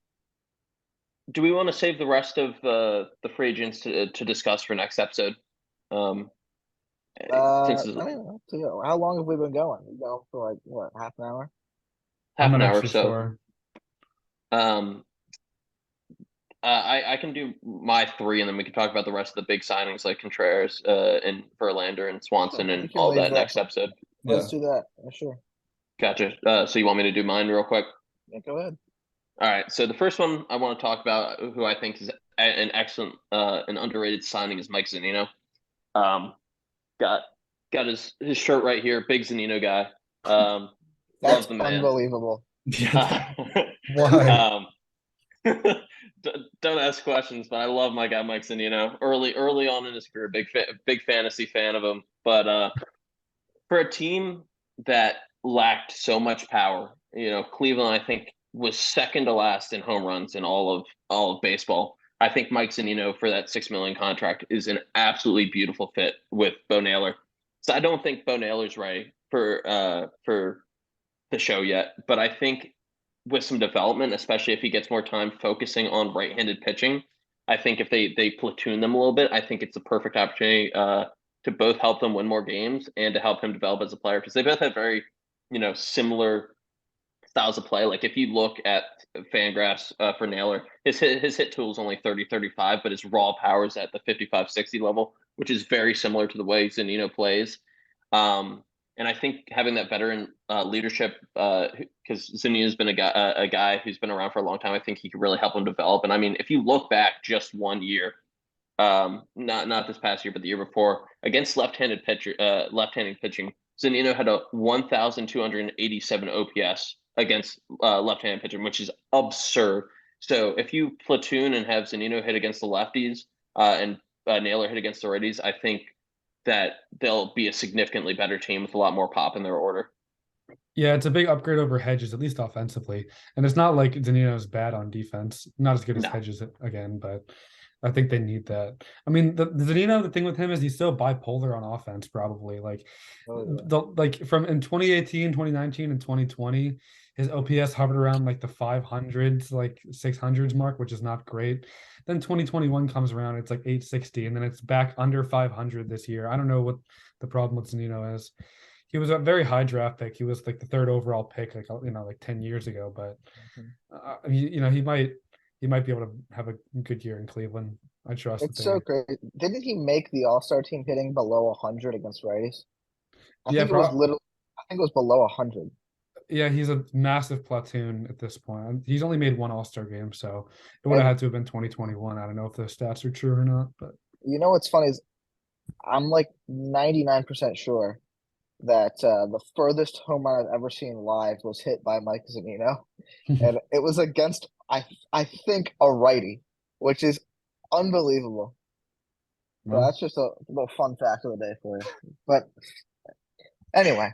Do we want to save the rest of the free agents to discuss for next episode?
How long have we been going? We go for like what, half an hour?
Half an hour or
so.
Sure. I can do my three, and then we can talk about the rest of the big signings like Contreras, and Verlander and Swanson and all that next episode.
Let's do that. Sure.
Gotcha. So you want me to do mine real quick?
Yeah, go ahead.
All right. So the first one I want to talk about, who I think is an excellent, an underrated signing, is Mike Zunino. Got his shirt right here. Big Zunino guy.
That's
love the man.
Unbelievable.
Why?
Don't ask questions, but I love my guy Mike Zunino. Early on in his career, big fantasy fan of him. But for a team that lacked so much power, Cleveland, I think, was second to last in home runs in all of baseball. I think Mike Zunino for that $6 million contract is an absolutely beautiful fit with Bo Naylor. So I don't think Bo Naylor's ready for the show yet, but I think with some development, especially if he gets more time focusing on right-handed pitching, I think if they platoon them a little bit, I think it's a perfect opportunity to both help them win more games and to help him develop as a player, because they both have very, similar styles of play. Like if you look at Fangraphs for Naylor, his hit tool is only 30-35, but his raw power is at the 55-60 level, which is very similar to the way Zunino plays. And I think having that veteran leadership, because Zunino's been a guy who's been around for a long time, I think he could really help him develop. And I mean, if you look back just 1 year, not this past year, but the year before, against left-handed pitching, Zunino had a 1,287 OPS against left-handed pitching, which is absurd. So if you platoon and have Zunino hit against the lefties and Naylor hit against the righties, I think that they'll be a significantly better team with a lot more pop in their order.
Yeah, it's a big upgrade over Hedges, at least offensively. And it's not like Danino's bad on defense. Not as good as
No.
Hedges again, but I think they need that. I mean, the Zunino, the thing with him is he's so bipolar on offense, probably. Like, from in 2018, 2019, and 2020, his OPS hovered around like the 500s, like 600s mark, which is not great. Then 2021 comes around, it's like 860, and then it's back under 500 this year. I don't know what the problem with Zunino is. He was a very high draft pick. He was like the 3rd overall pick, like 10 years ago. But he might be able to have a good year in Cleveland. I trust.
It's so great. Didn't he make the All-Star team hitting below 100 against righties? I think it was below 100.
Yeah, he's a massive platoon at this point. He's only made 1 All-Star game, so it would have had to have been 2021. I don't know if the stats are true or not, but
you know what's funny is I'm like 99% sure that the furthest home run I've ever seen live was hit by Mike Zunino, and it was against I think a righty, which is unbelievable. So that's just a little fun fact of the day for you. But anyway,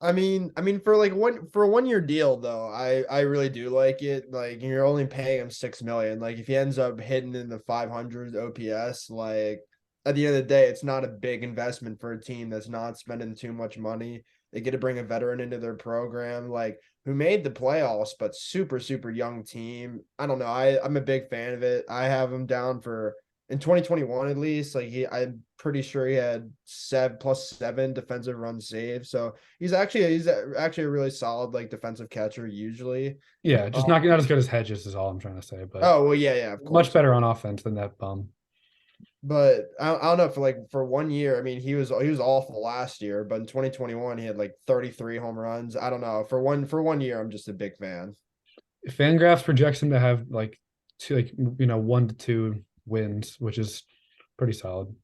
I mean, for like a 1 year deal though, I really do like it. Like you're only paying him $6 million. Like if he ends up hitting in the 500s OPS, like at the end of the day, it's not a big investment for a team that's not spending too much money. They get to bring a veteran into their program, like who made the playoffs, but super, super young team. I don't know. I'm a big fan of it. I have him down for in 2021 at least. Like I'm pretty sure he had 7+7 defensive run saves. So he's actually a really solid like defensive catcher usually.
Yeah, just not as good as Hedges is all I'm trying to say. But
oh well, yeah, of course.
Much better on offense than that bum.
But I don't know, for 1 year, I mean, he was awful last year, but in 2021 he had like 33 home runs. I don't know. For 1 year, I'm just a big fan.
Fangraphs projects him to have like 1 to 2 wins, which is pretty solid.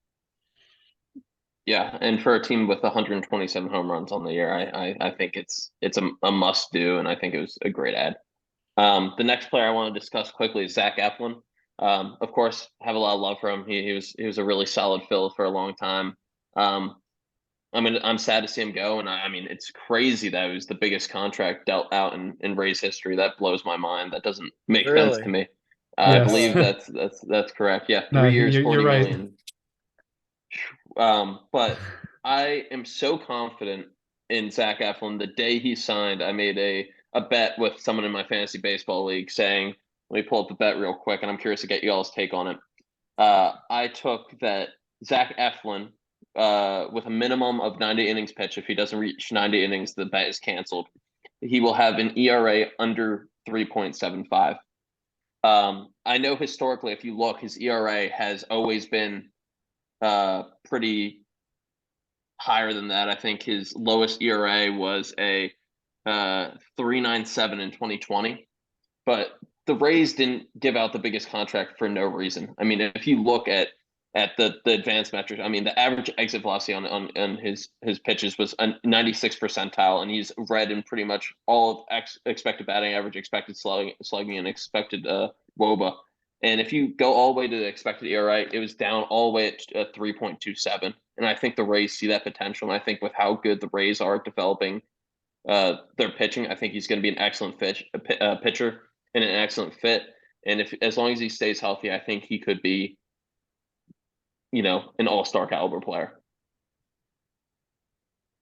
Yeah, and for a team with 127 home runs on the year, I think it's a must do, and I think it was a great ad. The next player I want to discuss quickly is Zach Eflin. Of course, have a lot of love for him. He was a really solid fill for a long time. I'm sad to see him go, and I mean it's crazy that it was the biggest contract dealt out in Rays history. That blows my mind. That doesn't make sense to me. I believe that's correct. Yeah, 3 years, 40 million. But I am so confident in Zach Eflin. The day he signed, I made a bet with someone in my fantasy baseball league saying, let me pull up the bet real quick, and I'm curious to get you all's take on it. I took that Zach Eflin, with a minimum of 90 innings pitched, if he doesn't reach 90 innings, the bet is canceled. He will have an ERA under 3.75. I know historically, if you look, his ERA has always been pretty higher than that. I think his lowest ERA was a 3.97 in 2020, but the Rays didn't give out the biggest contract for no reason. I mean, if you look at the advanced metrics, I mean, the average exit velocity on his pitches was a 96th percentile, and he's read in pretty much all of expected batting average, expected slugging, and expected WOBA. And if you go all the way to the expected ERA, it was down all the way at 3.27. And I think the Rays see that potential. And I think with how good the Rays are developing their pitching, I think he's going to be an excellent pitcher and an excellent fit. And as long as he stays healthy, I think he could be, an all-star caliber player.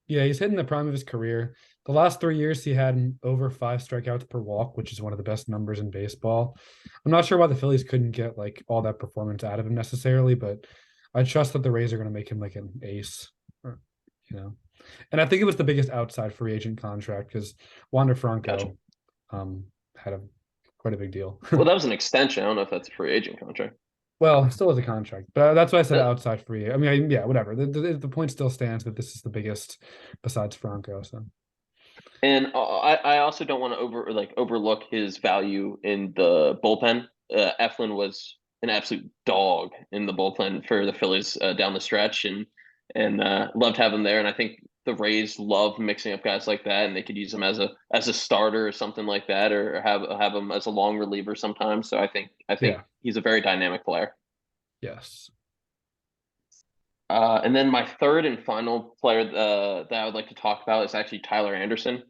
Yeah, he's hitting the prime of his career. The last 3 years, he had over 5 strikeouts per walk, which is one of the best numbers in baseball. I'm not sure why the Phillies couldn't get like all that performance out of him necessarily, but I trust that the Rays are going to make him like an ace, And I think it was the biggest outside free agent contract because Wander Franco had a quite a big deal.
Well, that was an extension. I don't know if that's a free agent contract.
Well, it still has a contract, but that's why I said
That-
outside free. I mean, yeah, whatever. The point still stands that this is the biggest besides Franco. So
And I also don't want to overlook his value in the bullpen. Eflin was an absolute dog in the bullpen for the Phillies down the stretch, and loved having him there. And I think the Rays love mixing up guys like that, and they could use him as a starter or something like that, or have him as a long reliever sometimes. So I think
yeah,
he's a very dynamic player.
yes.
And then my third and final player that I would like to talk about is actually Tyler Anderson.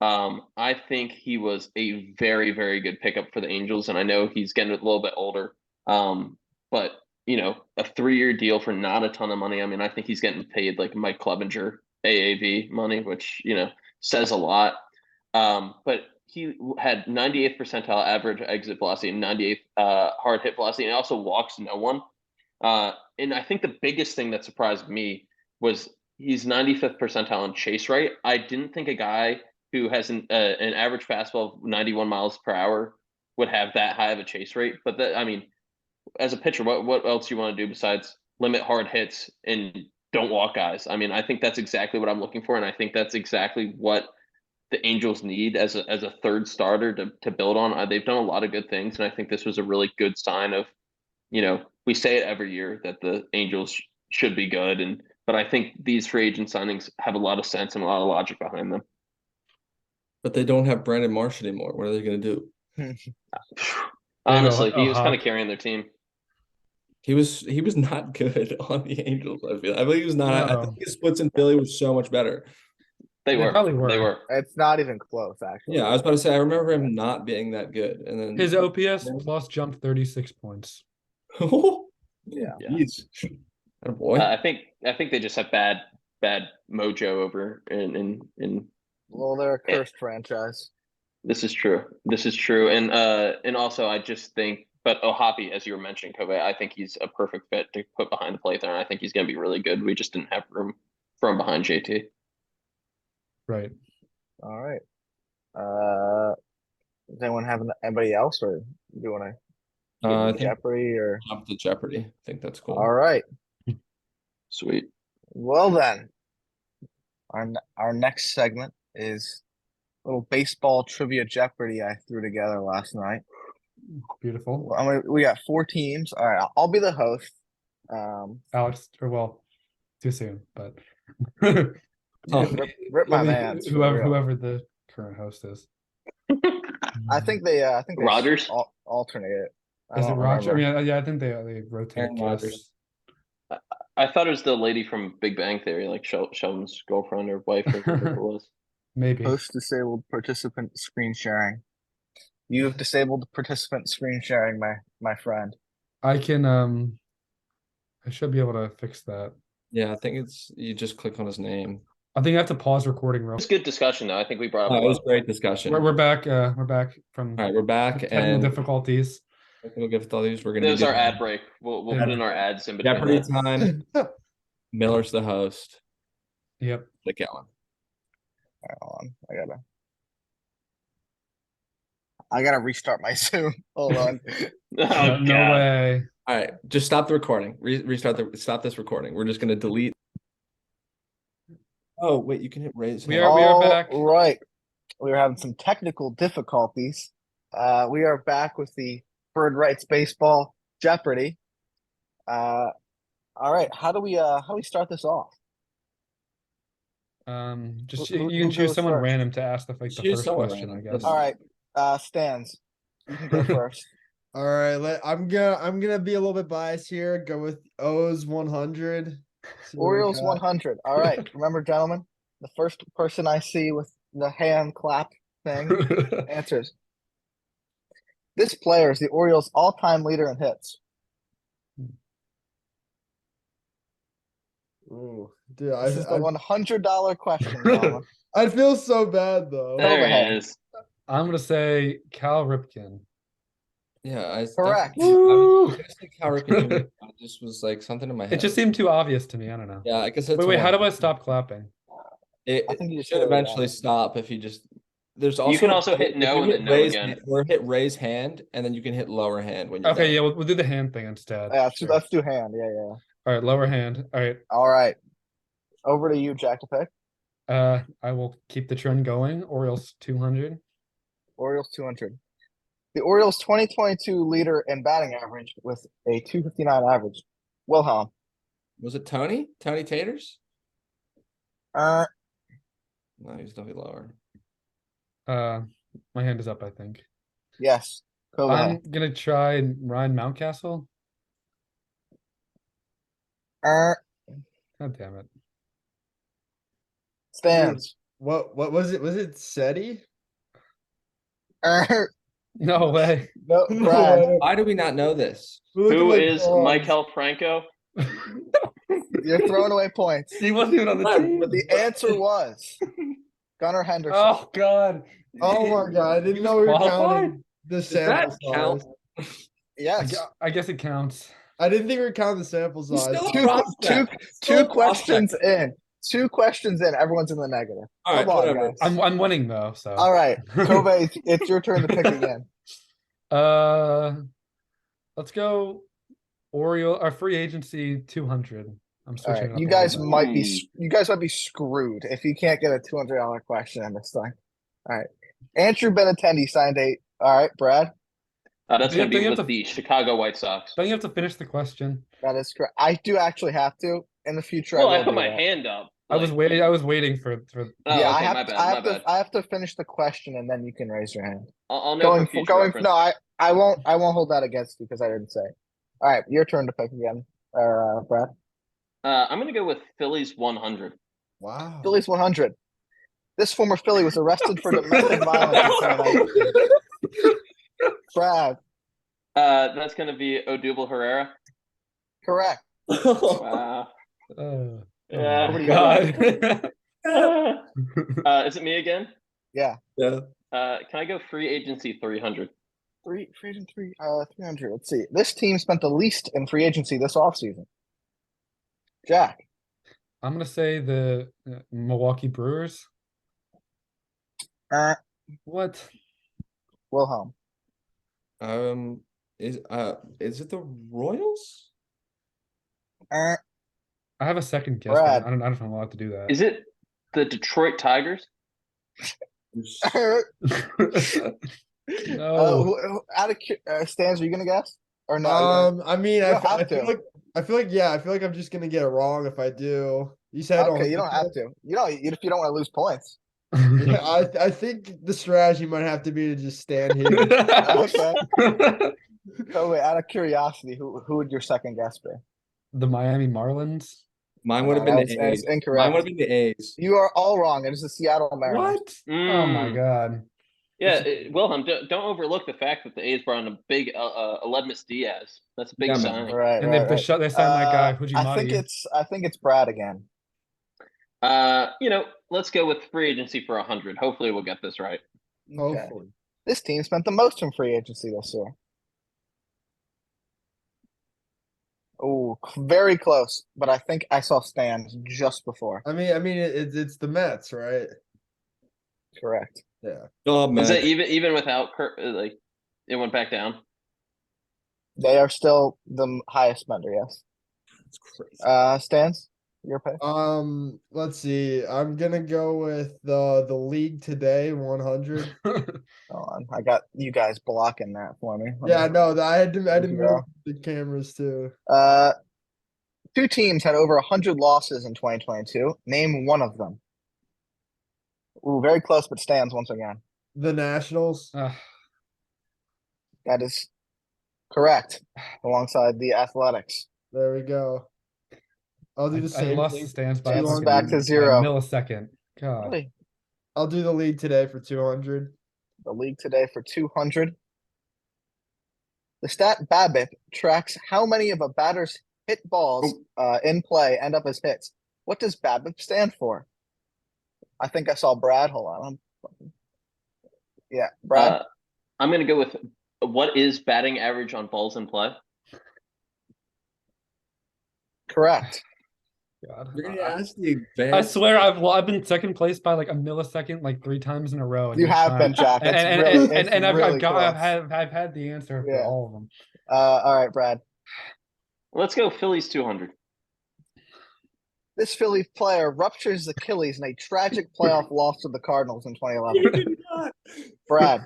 I think he was a very, very good pickup for the Angels, and I know he's getting a little bit older. But a 3-year deal for not a ton of money. I mean, I think he's getting paid like Mike Clevenger AAV money, which says a lot. But he had 98th percentile average exit velocity and 98th hard hit velocity, and he also walks no one. And I think the biggest thing that surprised me was he's 95th percentile in chase rate. I didn't think a guy who has an average fastball of 91 miles per hour would have that high of a chase rate. But I mean, as a pitcher, what else do you want to do besides limit hard hits and don't walk guys? I mean, I think that's exactly what I'm looking for, and I think that's exactly what the Angels need as a third starter to build on. They've done a lot of good things, and I think this was a really good sign of, we say it every year that the Angels should be good, but I think these free agent signings have a lot of sense and a lot of logic behind them.
But they don't have Brandon Marsh anymore. What are they going to do?
Honestly, he was kind of carrying their team.
He was not good on the Angels. I believe he was not. I
No.
think his splits in Philly was so much better.
They were.
probably were.
They were.
It's not even close, actually.
Yeah, I was about to say I remember him not being that good, and then
His OPS plus jumped 36 points.
Yeah.
Jeez. Boy.
I think they just have bad mojo over in.
Well, they're a cursed franchise.
This is true. And also I just think, but Ohapi, as you were mentioning, Kobe, I think he's a perfect fit to put behind the plate there, and I think he's going to be really good. We just didn't have room for him behind JT.
Right.
All right. Does anyone have anybody else, or do you want to
I think
Jeopardy or
jump to Jeopardy. I think that's cool.
all right?
Sweet.
Well then, our next segment is a little baseball trivia Jeopardy I threw together last night.
Beautiful.
We got 4 teams. All right, I'll be the host.
Alex, too soon, but
Rip my man's.
Whoever the current host is.
I think they
Rodgers?
alternate it.
Is it
don't
Roger? I
remember.
mean, yeah, I think they rotate
Aaron
guests.
Rodgers.
I thought it was the lady from Big Bang Theory, like Sheldon's girlfriend or wife or whatever it was.
Maybe.
Host disabled participant screen sharing. You have disabled participant screen sharing, my friend.
I can I should be able to fix that.
Yeah, I think you just click on his name.
I think I have to pause recording real
It was good discussion, though. I think we brought up
It was great discussion.
We're back from
All right, we're back
technical
and
difficulties.
technical difficulties. We're gonna
There's our ad break. We'll put in our ads in between.
Jeopardy
that.
time. Miller's the host.
Yep.
Click Ellen.
Hold on. I gotta restart my Zoom. Hold on.
Oh,
No
God.
way.
All right, just stop the recording. Stop this recording. We're just gonna delete. Oh wait, you can hit raise.
We
hand.
are back.
All right. We were having some technical difficulties. We are back with the Bird Rights Baseball Jeopardy. All right. How do we start this off?
Just
Who
you can choose
goes
someone
first?
random to ask the
Choose
first
someone
question, I
random.
guess.
All right. Stans, you can go first.
All right, I'm gonna be a little bit biased here. Go with O's 100.
Orioles 100. All right. Remember, gentlemen, the first person I see with the hand clap thing answers. This player is the Orioles' all-time leader in hits.
Ooh, dude,
This is the $100 question, gentlemen.
I feel so bad though.
There
There he is.
I'm gonna say Cal Ripken.
Yeah,
Correct.
I was gonna say Cal Ripken Jr. It just was like something in my head.
It just seemed too obvious to me. I don't know.
Yeah, I guess that's
Wait, how do I
one.
stop clapping?
It
I think you just
should
hit it
eventually
again.
stop if you just There's also
You can also hit
if
no
you
and
hit
then no again.
or hit raise hand, and then you can hit lower hand when you're
Okay,
done.
yeah, we'll do the hand thing instead.
Yeah,
Sure.
let's do hand. Yeah.
All right, lower hand. All right.
All right. Over to you, Jack, to pick.
I will keep the trend going. Orioles 200.
Orioles 200. The Orioles 2022 leader in batting average with a 259 average. Wilhelm.
Was it Tony? Tony Taters?
Uh,
No, he's definitely lower.
My hand is up, I think.
yes. Go
I'm
ahead.
gonna try Ryan Mountcastle.
Uh,
God damn it.
Stands.
What was it? Was it SETI?
Uh,
No way.
no, Brad.
Why do we not know this?
Who is Michael Franco?
You're throwing away points.
He wasn't even on the team.
But the answer was Gunnar Henderson.
Oh God.
Oh my god! I
He
didn't
was
know we were
qualified?
counting the
Does that
sample
count?
size.
Yes.
I guess it counts.
I didn't think we were counting the sample
He's
size.
still a
Two-
prospect. Still
Two
a prospect.
questions in. 2 questions in. Everyone's in the negative.
All right,
Come on,
whatever.
guys.
I'm winning though, so.
All right. Kobe, it's your turn to pick again.
Let's go Oriole or free agency 200. I'm
All
switching
right.
it up
You
a
guys
little bit.
might be screwed if you can't get a $200 question in this thing. All right. Andrew Benintendi signed a. All right, Brad.
That's going
Don't
to be
you
with
have to-
the Chicago White Sox.
Don't you have to finish the question?
That is correct. I do actually have to in the future.
Well,
I
I
will
put
do
my
that.
hand up.
I was waiting for
Oh,
Yeah,
okay,
I have.
my bad.
I
My
have
bad.
to. I have to finish the question and then you can raise your hand.
I'll know for future reference.
No, I won't. I won't hold that against you because I didn't say. All right, your turn to pick again, Brad.
I'm going to go with Phillies 100.
Wow.
Phillies 100. This former Philly was arrested for domestic violence in 2019. Brad,
That's going to be Odubel Herrera.
correct.
Wow.
Oh
Yeah.
my God.
Is it me again?
Yeah.
Yeah.
Can I go free agency 300?
Free agent 300. Let's see. This team spent the least in free agency this offseason. Jack.
I'm gonna say the Milwaukee Brewers. What?
Wilhelm.
Is it the Royals?
Uh,
I have a second guess,
Brad.
but I don't know if I'm allowed to do that.
Is it the Detroit Tigers?
No.
Out of Stans, are you gonna guess or no?
I mean,
You
I,
don't
I
have
feel
to.
like I feel like I'm just gonna get it wrong if I do. You said
Okay, you don't have to. You know, if you don't want to lose points.
Yeah, I think the strategy might have to be to just stand here.
Okay. Oh wait, out of curiosity, who would your second guess be?
The Miami Marlins.
Mine would have been
That
the
is
A's.
incorrect.
Mine would have been the A's.
You are all wrong. It is the Seattle Mariners.
What? Oh my God.
Yeah, Wilhelm, don't overlook the fact that the A's brought in a big Aledmus Diaz. That's a big
Yeah, man.
signing.
Right,
And
right,
they
right.
they signed my guy
I
Fujimori.
think it's Brad again.
Let's go with free agency for 100. Hopefully we'll get this right.
Okay.
Hopefully.
This team spent the most in free agency this year. Oh, very close, but I think I saw Stans just before.
I mean, it's the Mets, right?
Correct.
Yeah.
Oh man.
Is that even without Kurt, it went back down?
They are still the highest spender, yes.
That's crazy.
Stans, your pick.
Let's see. I'm gonna go with the league today 100.
Hold on. I got you guys blocking that for me.
Yeah, no, I had to
There you
move
go.
the cameras too.
Two teams had over 100 losses in 2022. Name one of them. Ooh, very close, but stands once again.
The Nationals.
That is correct. Alongside the Athletics.
There we go. I'll do the
I
same
lost
thing.
the stands by
Stands is
fucking-
back to
by a
0.
millisecond. God.
Really?
I'll do the league today for 200.
The league today for 200. The stat BABIP tracks how many of a batter's hit balls in play end up as hits. What does BABIP stand for? I think I saw Brad. Hold on. Yeah, Brad.
I'm going to go with what is batting average on balls in play?
Correct.
God.
You're gonna ask the
I
advanced.
swear I've been second place by like a millisecond like 3 times in a row. And
You
each
have
time-
been, Jack.
And
It's
and,
really,
and,
it's
and I've
really close.
I've had the answer for
Yeah.
all of them.
All right, Brad.
Let's go Phillies 200.
This Philly player ruptures Achilles in a tragic playoff loss to the Cardinals in 2011. Brad.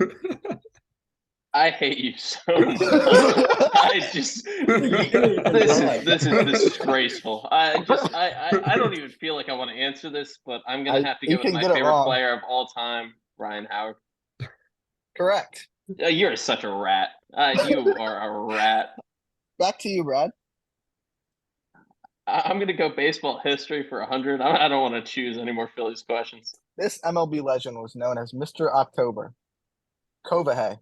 I hate you so much. I just this is disgraceful. I don't even feel like I want to answer this, but I'm gonna have to
you
go with
can
my
get it
favorite
wrong.
player of all time, Ryan Howard.
Correct.
You're such a rat. You are a rat.
Back to you, Brad.
I'm gonna go baseball history for 100. I don't want to choose any more Phillies questions.
This MLB legend was known as Mr. October. Kovahey.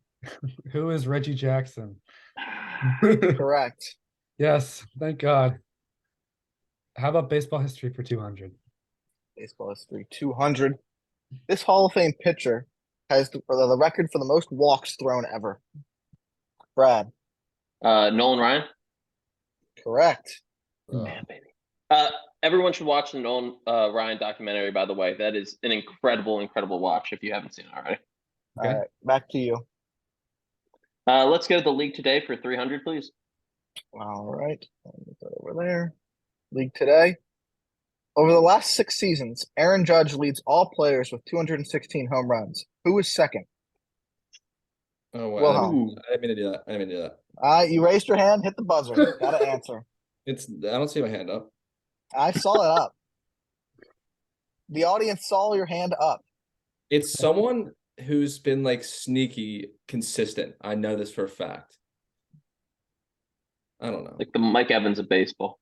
Who is Reggie Jackson?
Correct.
Yes, thank God. How about baseball history for 200?
Baseball history 200. This Hall of Fame pitcher has the record for the most walks thrown ever. Brad.
Nolan Ryan.
Correct.
Man, baby. Everyone should watch the Nolan Ryan documentary, by the way. That is an incredible, incredible watch if you haven't seen it already.
Okay.
All right, back to you.
Let's go to the league today for 300, please.
All right. Let me put it over there. League today. Over the last 6 seasons, Aaron Judge leads all players with 216 home runs. Who is second?
Oh wow!
Wilhelm.
I didn't mean to do that. I didn't mean to do that.
You raised your hand, hit the buzzer. Got to answer.
I don't see my hand up.
I saw it up. The audience saw your hand up.
It's someone who's been like sneaky consistent. I know this for a fact. I don't know.
Like the Mike Evans of baseball.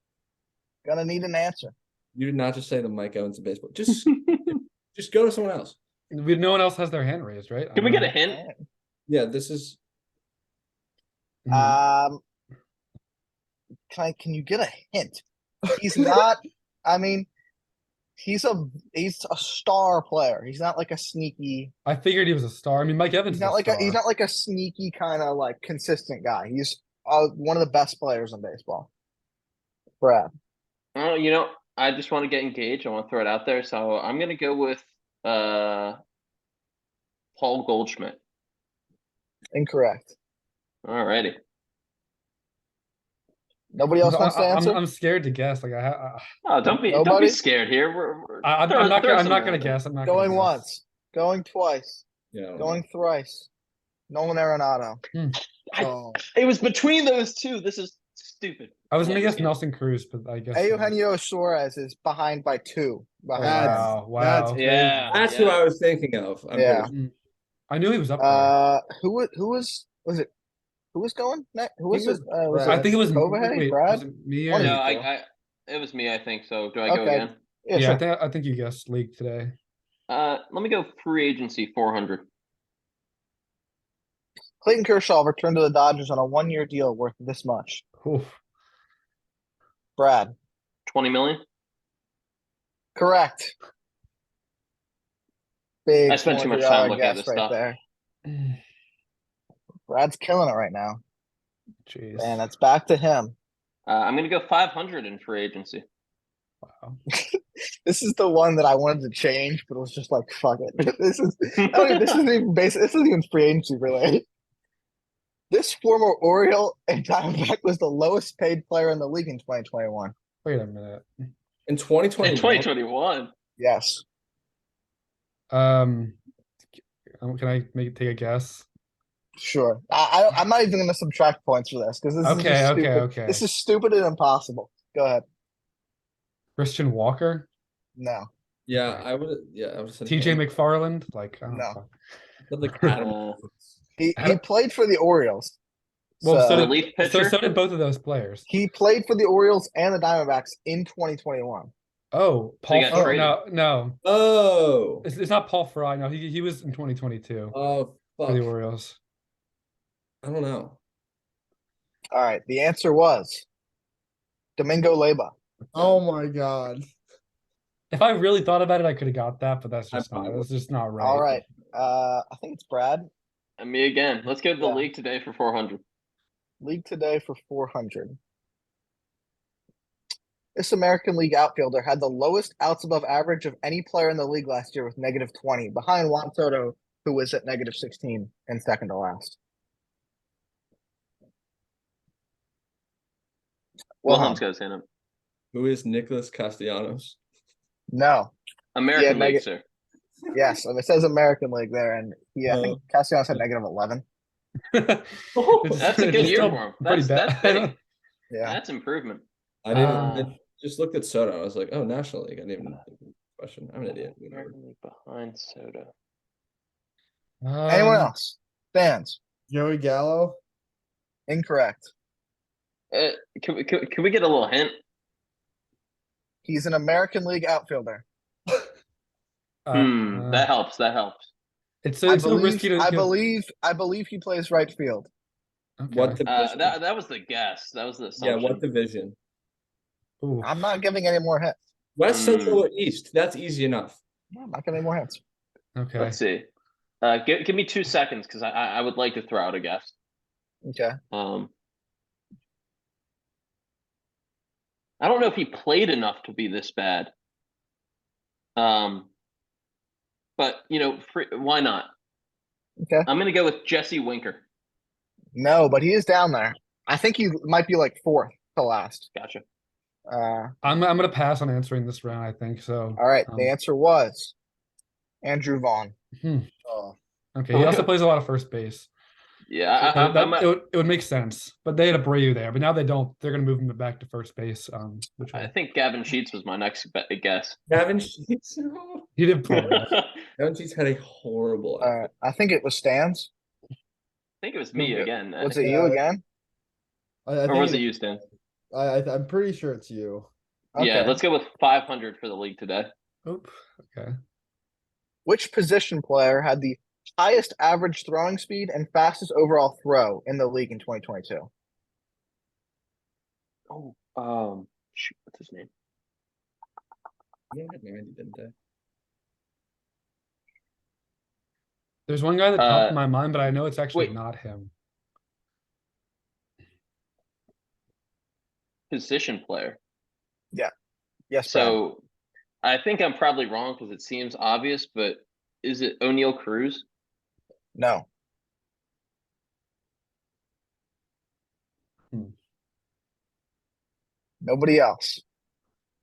Gonna need an answer.
You did not just say the Mike Evans of baseball. Just go to someone else.
No one else has their hand raised, right?
Can we get a hint?
Yeah, this is.
Mhm.
Can you get a hint? He's not. I mean, he's a star player. He's not like a sneaky.
I figured he was a star. I mean, Mike Evans
He's
is
not
a
like
star.
he's not like a sneaky kind of like consistent guy. He's one of the best players in baseball. Brad.
Oh, I just want to get engaged. I want to throw it out there. So I'm going to go with Paul Goldschmidt.
Incorrect.
All righty.
Nobody else wants to answer.
I'm scared to guess. Like
Don't be
Nobody?
scared here.
I'm not gonna guess. I'm not
Going
gonna guess.
once, going twice,
Yeah.
going thrice. Nolan Arenado.
It was between those two. This is stupid.
I was gonna guess Nelson Cruz, but I guess
Eugenio Suarez is behind by 2.
Wow.
That's
Yeah.
That's who I was thinking of.
Yeah.
I knew he was up there.
Who was it? Who was going next? Who was
He
it?
was
I think it was
Kovahey,
wait,
Brad.
was it me
One
or
of
No,
you.
it was me, I think. So do I go
Okay.
again?
Yeah,
yeah,
sure.
I think you guessed league today.
Let me go free agency 400.
Clayton Kershaw returned to the Dodgers on a 1-year deal worth this much.
Oof.
Brad.
20 million.
Correct. Big.
I spent too much time looking at
guess
this stuff.
there. Brad's killing it right now.
Jeez.
And that's back to him.
I'm going to go 500 in free agency.
Wow.
This is the one that I wanted to change, but it was just like, fuck it. This isn't even basic. This isn't even free agency related. This former Oriole and Diamondback was the lowest paid player in the league in 2021.
Wait a minute.
In 2020.
In 2021.
Yes.
Can I take a guess?
Sure. I'm not even going to subtract points for this because this is just stupid.
Okay.
This is stupid and impossible. Go ahead.
Christian Walker?
No.
Yeah, I would. Yeah, I would.
TJ McFarland? Like, I don't
No.
know.
Like Adam.
He played for the Orioles.
Well, so
Relief pitcher.
so did both of those players.
He played for the Orioles and the Diamondbacks in 2021.
Oh,
So you
Paul.
got traded.
No.
Oh.
It's not Paul Fry. No, he was in 2022
Oh
for the
fuck.
Orioles.
I don't know.
All right. The answer was Domingo Leyba.
Oh my god.
If I really thought about it, I could have got that, but that's just
I-
not right.
All right. I think it's Brad.
And me again. Let's go to the
Yeah.
league today for 400.
League today for 400. This American League outfielder had the lowest outs above average of any player in the league last year with -20, behind Juan Soto, who was at -16 and second to last.
Wilhelm's got his hand up.
Who is Nicholas Castellanos?
No.
American League,
neg-
sir.
Yes, and it says American League there, and I think Castellanos had -11.
That's a good
it's
year
still
for him.
pretty
That's
bad.
big.
Yeah.
That's improvement.
I didn't.
Uh,
I just looked at Soto. I was like, oh, National League. I didn't even question. I'm an idiot. Whatever.
American League behind Soto.
Anyone else? Fans?
Joey Gallo.
Incorrect.
Can we get a little hint?
He's an American League outfielder.
That helps. That helps.
It's so risky to.
I believe he plays right field.
Okay.
What division?
That was the guess. That was the assumption.
Yeah, what division?
Ooh.
I'm not giving any more hints.
West, Central, or East. That's easy enough.
I'm not giving any more hints.
Okay.
Let's see. Give me 2 seconds because I would like to throw out a guess.
Okay.
I don't know if he played enough to be this bad. But why not?
Okay.
I'm gonna go with Jesse Winker.
No, but he is down there. I think he might be like fourth to last.
Gotcha.
I'm gonna pass on answering this round. I think so.
All right. The answer was Andrew Vaughn.
Oh,
Okay. He also plays a lot of first base.
Yeah,
it would make sense, but they had Abreu there, but now they don't. They're gonna move him back to first base.
I think Gavin Sheets was my next guess.
Gavin Sheets.
He did play well.
Gavin Sheets had a horrible.
I think it was Stans.
I think it was me again.
Was it you again?
I
Or
think
was it you, Stan?
I'm pretty sure it's you.
Yeah,
Okay.
let's go with 500 for the league today.
Oop. Okay.
Which position player had the highest average throwing speed and fastest overall throw in the league in 2022?
Oh, shoot, what's his name?
Yeah, I had 90, didn't they?
There's one guy that popped in my mind, but I know it's actually
wait.
not him.
Position player.
Yes, Brad.
So I think I'm probably wrong because it seems obvious, but is it O'Neal Cruz?
No. Nobody else.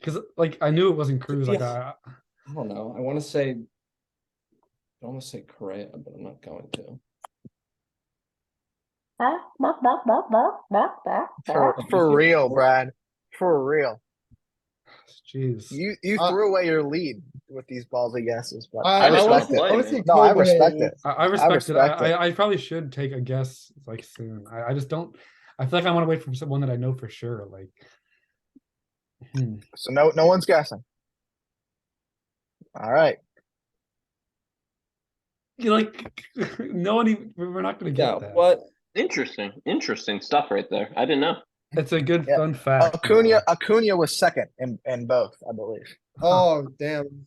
Because I knew it wasn't Cruz.
I don't know. I want to say Correa, but I'm not going to.
For real, Brad. For real.
Jeez.
You threw away your lead with these ballsy guesses, but
I
respect
was
it.
playing,
No, I respect it.
I respect it.
respect it.
I probably should take a guess soon. I just don't. I feel like I want to wait for someone that I know for sure.
So no one's guessing. All right.
No one. We're not going to get that.
What?
Interesting stuff right there. I didn't know.
It's a good
Yeah.
fun fact.
Acuna was second in both, I believe.
Oh, damn.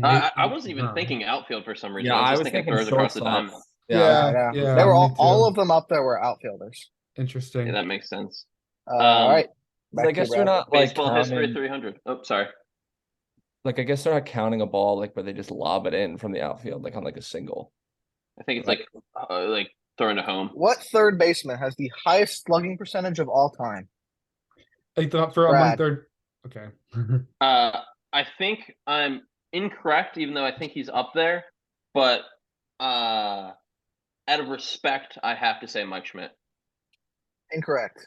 I wasn't even thinking outfield for some reason.
Yeah,
I was just thinking throws across the diamond.
Yeah.
Yeah,
They were
me
all
too.
of them up there were outfielders.
Interesting.
Yeah, that makes sense.
All right.
I guess they're not
Baseball history
counting,
300. Oh, sorry.
I guess they're not counting a ball where they just lob it in from the outfield on a single.
I think it's like throwing to home.
What third baseman has the highest slugging percentage of all time?
For among
Brad.
third. Okay.
I think I'm incorrect, even though I think he's up there. But out of respect, I have to say Mike Schmidt.
Incorrect.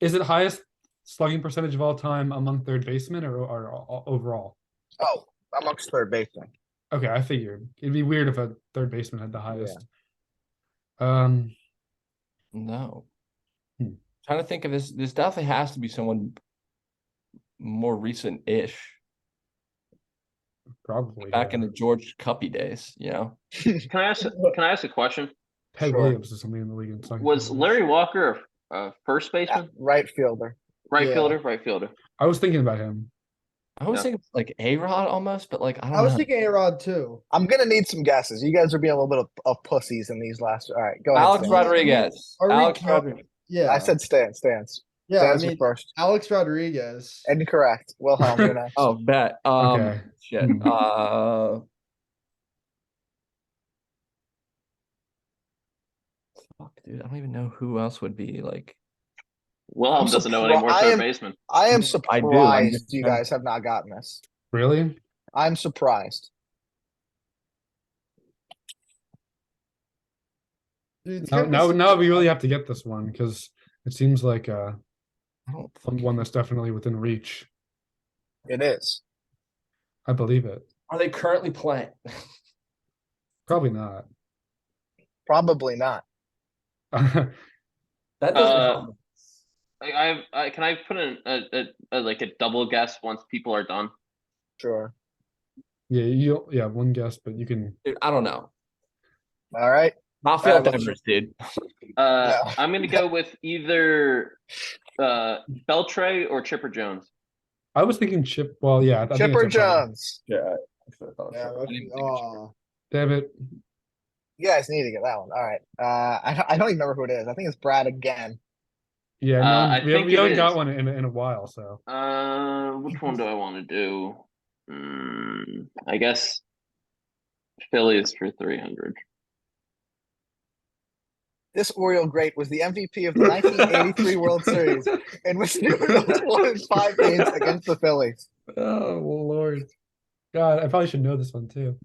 Is it highest slugging percentage of all time among third basemen or overall?
Oh, amongst third basemen.
Okay, I figured it'd be weird if a third baseman had the highest.
No. Trying to think of this. This definitely has to be someone more recent-ish.
Probably
Back in the George Cuppy days,
Can I ask a question?
Ted
Sure.
Williams is something in the league. In slugging
Was
percentage.
Larry Walker a first baseman?
Right fielder.
Right
Yeah.
fielder? Right fielder.
I was thinking about him.
I was
Yeah.
thinking A-Rod almost, but I don't know.
I was thinking A-Rod too.
I'm gonna need some guesses. You guys are being a little bit of pussies in these last. All right, go ahead.
Alex
Stan.
Rodriguez.
Are we
Alex
count-
Rodriguez.
Yeah.
I said Stans.
Yeah, I
Stan's
mean,
first.
Alex Rodriguez.
Incorrect. Wilhelm, you're next.
Oh, bet.
Okay.
Shit. Fuck, dude. I don't even know who else would be like.
Wilhelm doesn't know any more
I
third
am-
baseman.
I am
I do, I'm
surprised
just
you
trying-
guys have not gotten this.
Really?
I'm surprised.
Dude, it's
Now,
gonna be
now,
some-
now we really have to get this one because it seems like
I don't
one that's definitely within reach.
It is.
I believe it.
Are they currently playing?
Probably not.
Probably not.
That doesn't
Uh,
help.
I can I put in a like a double guess once people are done?
Sure.
Yeah, one guess, but you can.
Dude, I don't know.
All right.
Rafael
let's-
Devers, dude.
No.
I'm gonna go with either Beltray or Chipper Jones.
I was thinking Chip. Well, yeah, I think
Chipper
it's a problem.
Jones.
Yeah.
Yeah, oh,
Damn it!
You guys need to get that one. All right. I don't even remember who it is. I think it's Brad again.
Yeah,
I
we
think
haven't
it
got
is.
one in a while. So
Which one do I want to do? I guess Phillies for 300.
This Oriole great was the MVP of the 1983 World Series, in which the Orioles won 5 games against the Phillies.
oh Lord, God, I probably should know this one too.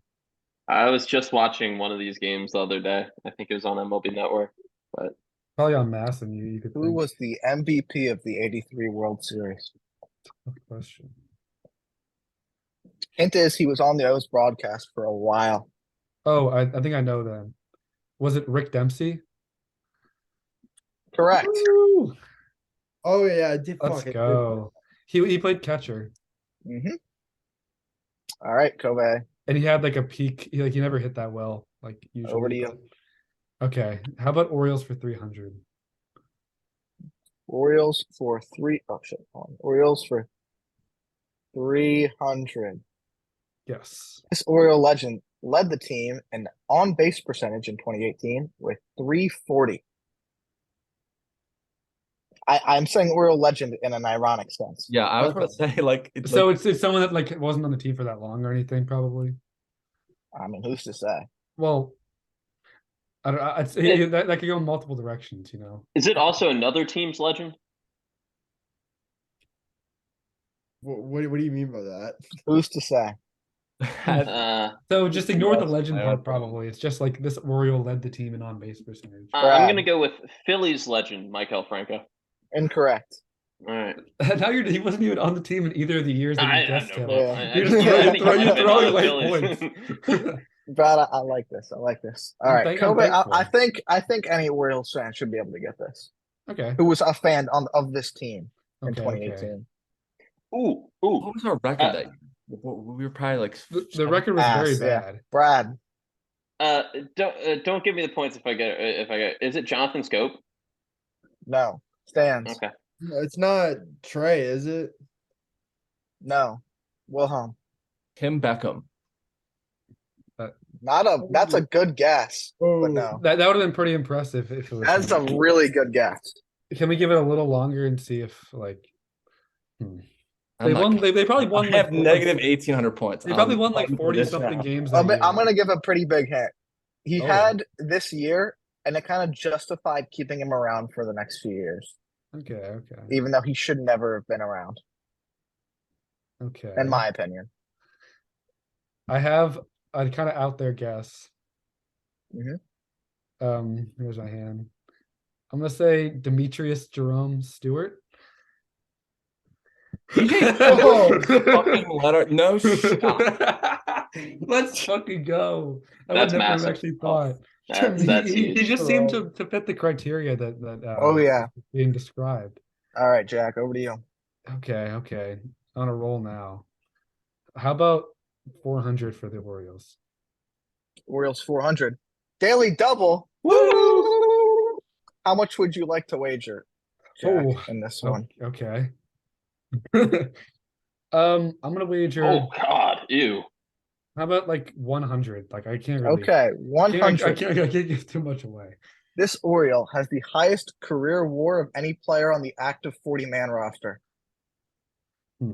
I was just watching one of these games the other day. I think it was on MLB Network. But
Probably on Mass, and you could.
Who
think.
was the MVP of the 83 World Series?
Tough question?
Hint is he was on the O's broadcast for a while.
Oh, I think I know then. Was it Rick Dempsey?
Correct.
Woo!
oh yeah, I did.
Let's
fucking
go. He played catcher,
Mm-hmm. All right, Kobe.
and he had like a peak. He never hit that well, like usually.
Over to you.
but- Okay, how about Orioles for 300?
Orioles for three. Oh shit! Hold on. Orioles for 300.
Yes.
This Oriole legend led the team in on base percentage in 2018 with 340. I'm saying Oriole legend in an ironic sense.
Yeah, I was gonna say like it's
So
like,
it's someone that like wasn't on the team for that long or anything, probably.
I mean, who's to say?
Well, I don't. That could go in multiple directions, you know.
is it also another team's legend?
What do you mean by that?
Who's to say?
So just ignore the
Yes,
legend
I
part.
have-
Probably it's just like this Oriole led the team in on base percentage.
I'm
Brad.
gonna go with Phillies legend, Michael Franco.
Incorrect.
All right.
Now he wasn't even on the team in either of the years that you guessed him.
Yeah.
I
You're
just-
just
I think he
throwing-
might have been
throwing
on the
away
Phillies.
Brad, I like this. I like this. All right,
I'm
Kobe.
thankful.
I think any Orioles fan should be able to get this.
Okay.
Who was a fan of this team in
Okay.
2018?
Ooh.
what was our record
Uh,
that year? We were probably like
The record was very
Ass, yeah.
bad.
Brad.
Don't give me the points if I get. Is it Jonathan Scope?
No. Stands.
Okay.
It's not Trey, is it?
No. Wilhelm.
Tim Beckham.
That's a good guess,
Oh,
but no.
That would have been pretty impressive if it was.
That's a
him.
really good guess.
Can we give it a little longer and see if like
I'm
they
not
won?
kidding.
They probably
I
won.
have
like,
negative 1,800 points.
They probably
I'm
won like
fighting for
40
this
something
now.
games.
I'm
That year.
gonna give a pretty big hint. He
Oh.
had this year, and it kind of justified keeping him around for the next few years,
Okay.
even though he should never have been around,
Okay.
in my opinion.
I have a kind of out there guess.
Mhm.
Here's my hand. I'm gonna say Demetrius Jerome Stewart.
Oh, fucking letter. No shot.
Let's fucking go. I
That's
would never have
massive.
actually thought.
That's
He
huge.
just seemed to fit the criteria that
Oh, yeah.
is being described.
All right, Jack, over to you.
Okay. On a roll now. How about 400 for the Orioles?
Orioles 400. Daily double.
Woo!
How much would you like to wager, Jack,
Oh,
in this
Oh,
one?
okay. I'm gonna wager.
Oh God, ew.
How about like 100? Like I can't really.
Okay,
I
100.
can't give too much away.
This Oriole has the highest career WAR of any player on the active 40-man roster.
I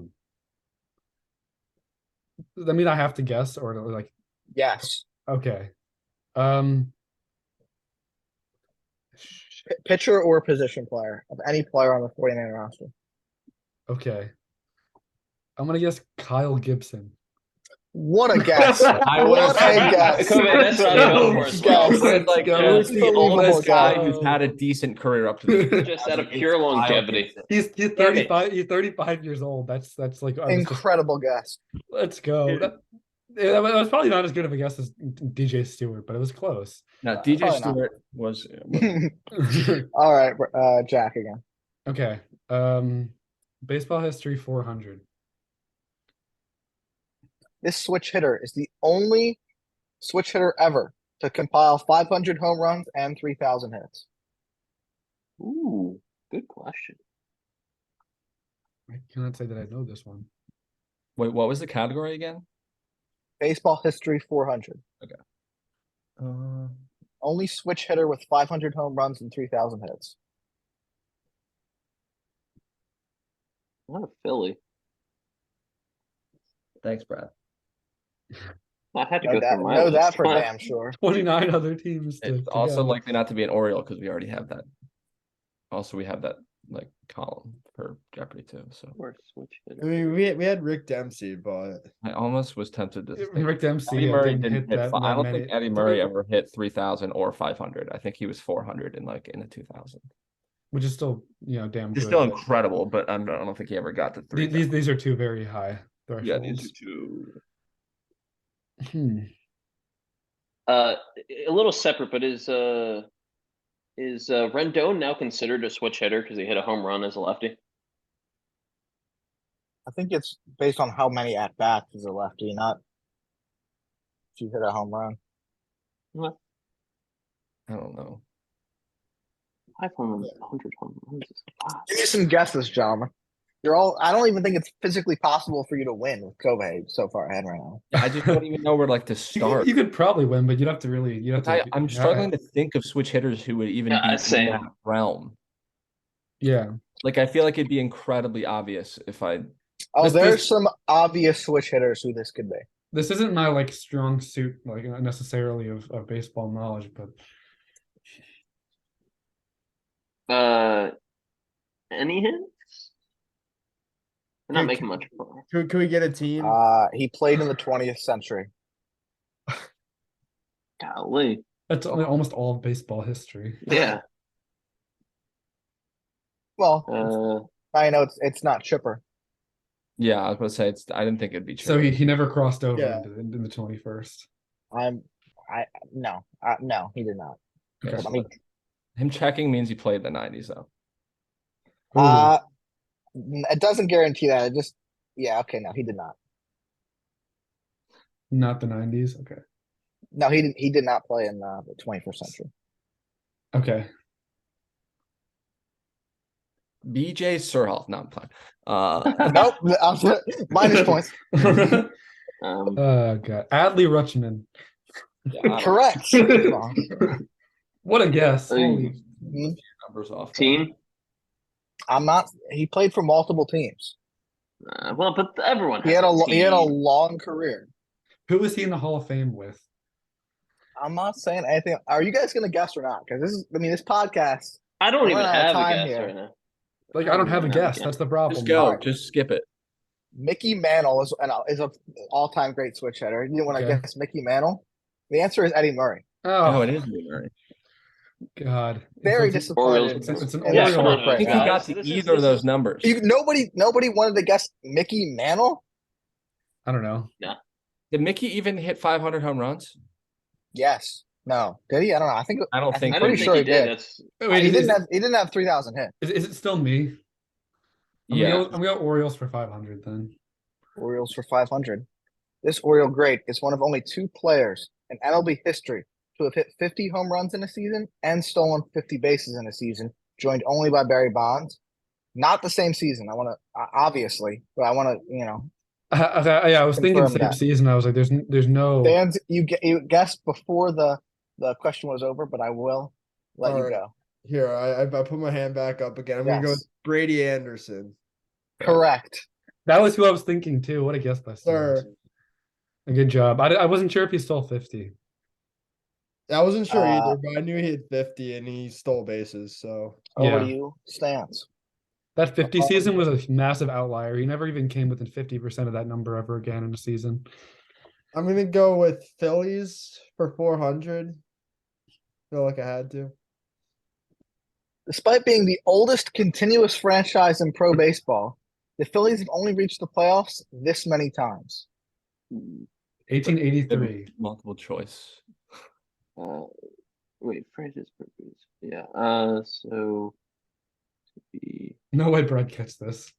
mean, I have to guess or like,
Yes.
okay.
Pitcher or position player of any player on the 40-man roster.
Okay. I'm gonna guess Kyle Gibson.
What a guess.
I
What
was
a guess.
Kobe, that's what I was going for as well.
Guess.
We're like,
Let's
who's the
Unbelievable
oldest guy
guy.
who's had a decent career up to this point?
Just out of
It's
pure
Kyle
longevity.
Gibson.
He's
Damn it.
35. He's 35 years old. That's like I was just,
Incredible guess.
let's go. That was probably not as good of a guess as DJ Stewart, but it was close.
No, DJ
Probably not.
Stewart was.
All right, Jack again.
Okay. Baseball history 400.
This switch hitter is the only switch hitter ever to compile 500 home runs and 3,000 hits.
Ooh, good question.
I cannot say that I know this one.
Wait, what was the category again?
Baseball history 400. Only switch hitter with 500 home runs and 3,000 hits.
Not a Philly.
Thanks, Brad.
I had to
Know
go
that,
through my
know
list.
that for damn sure.
29 other teams.
It's also likely not to be an Oriole because we already have that. Also, we have that like column for Jeopardy too. So
Or switch
I
hitter.
mean, we had Rick Dempsey, but
I almost was tempted to. think
Rick Dempsey
Eddie Murray
didn't hit that.
I don't
many.
think Eddie Murray ever hit 3,000 or 500. I think he was 400 in the 2000.
Which is still damn
It's
good.
still
but
incredible, but I don't think he ever got to 3,000.
these are two very high thresholds.
Yeah, these are two.
A little separate, but is Rendon now considered a switch hitter because he hit a home run as a lefty?
I think it's based on how many at bats as a lefty, not if you hit a home run.
What?
I don't know.
500 home runs.
Give me some guesses, gentlemen. I don't even think it's physically possible for you to win with Kobe so far ahead right now.
I just don't even know where like to start.
You could probably win, but you'd have to really.
I'm struggling to think of switch hitters who would even be in
same.
that realm.
Yeah.
Like I feel like it'd be incredibly obvious if I.
Oh,
This-
there's
this-
some obvious switch hitters who this could be.
This isn't my like strong suit, like necessarily of baseball knowledge, but
Any hints? We're not making much.
can we get a team?
He played in the 20th century.
Golly.
that's almost all of baseball history.
Yeah.
Well, I know it's not Chipper.
Yeah, I was going to say I didn't think it'd be.
So he never crossed over
Yeah.
into the 21st.
No, he did not.
Okay.
I mean,
Him checking means he played the 90s though.
it doesn't guarantee that. It just, okay, no, he did not.
Not the 90s. Okay.
No, he did not play in the 21st century.
Okay.
BJ Surhoff. No, I'm playing.
Nope, minus points.
Um,
Oh god. Adley Rutschman.
yeah,
Correct.
What a guess.
Hey.
Holy.
numbers off.
team.
I'm not. He played for multiple teams.
Well, but everyone.
He
has
had a
team.
long career.
Who was he in the Hall of Fame with?
I'm not saying anything. Are you guys gonna guess or not? Because this podcast.
I don't
We're
even
running out of
have a
time
guess
here.
right now.
Like I don't have a guess. That's the problem.
Just go.
Alright.
Just skip it.
Mickey Mantle is an all-time great switch hitter. You want to
Okay.
guess Mickey Mantle? The answer is Eddie Murray.
Oh,
Oh
it is Lee Murray.
god.
Very
It's-
disappointed.
It's an
in
Yeah,
this
come
work
on,
I
right
think
guys.
he
now.
got to
This is-
either of
this
those
is-
numbers.
Nobody wanted to guess Mickey Mantle.
I don't know.
Did Mickey even hit 500 home runs?
Yes. No. Did he? I don't know. I think.
I don't think.
I
pretty
don't think
sure
he
he did.
That's
Wait,
he
is,
didn't have 3,000 hits.
is it still me? I'm
Yeah.
gonna go Orioles for 500 then.
Orioles for 500. This Oriole great is one of only two players in MLB history to have hit 50 home runs in a season and stolen 50 bases in a season, joined only by Barry Bonds. Not the same season. I want to obviously, but I want to
I was thinking
Confirm
same
that.
season. I was like, there's no.
Fans, you guessed before the question was over, but I will. let you
Alright.
go.
Here, I put my hand back up again. I'm gonna go with
Yes.
Brady Anderson.
Correct.
That was who I was thinking too. What a guess by Steve.
Sir,
A good job. I wasn't sure if he stole 50.
I wasn't sure
Uh,
either, but I knew he hit 50 and he stole bases. So
Over
Yeah.
to you, Stance.
That 50 season was a massive outlier. He never even came within 50% of that number ever again in a season.
I'm gonna go with Phillies for 400. Feel like I had to.
Despite being the oldest continuous franchise in pro baseball, the Phillies have only reached the playoffs this many times.
1883.
Multiple choice.
Wait, franchise purpose. Yeah. So be
No way Brad gets this.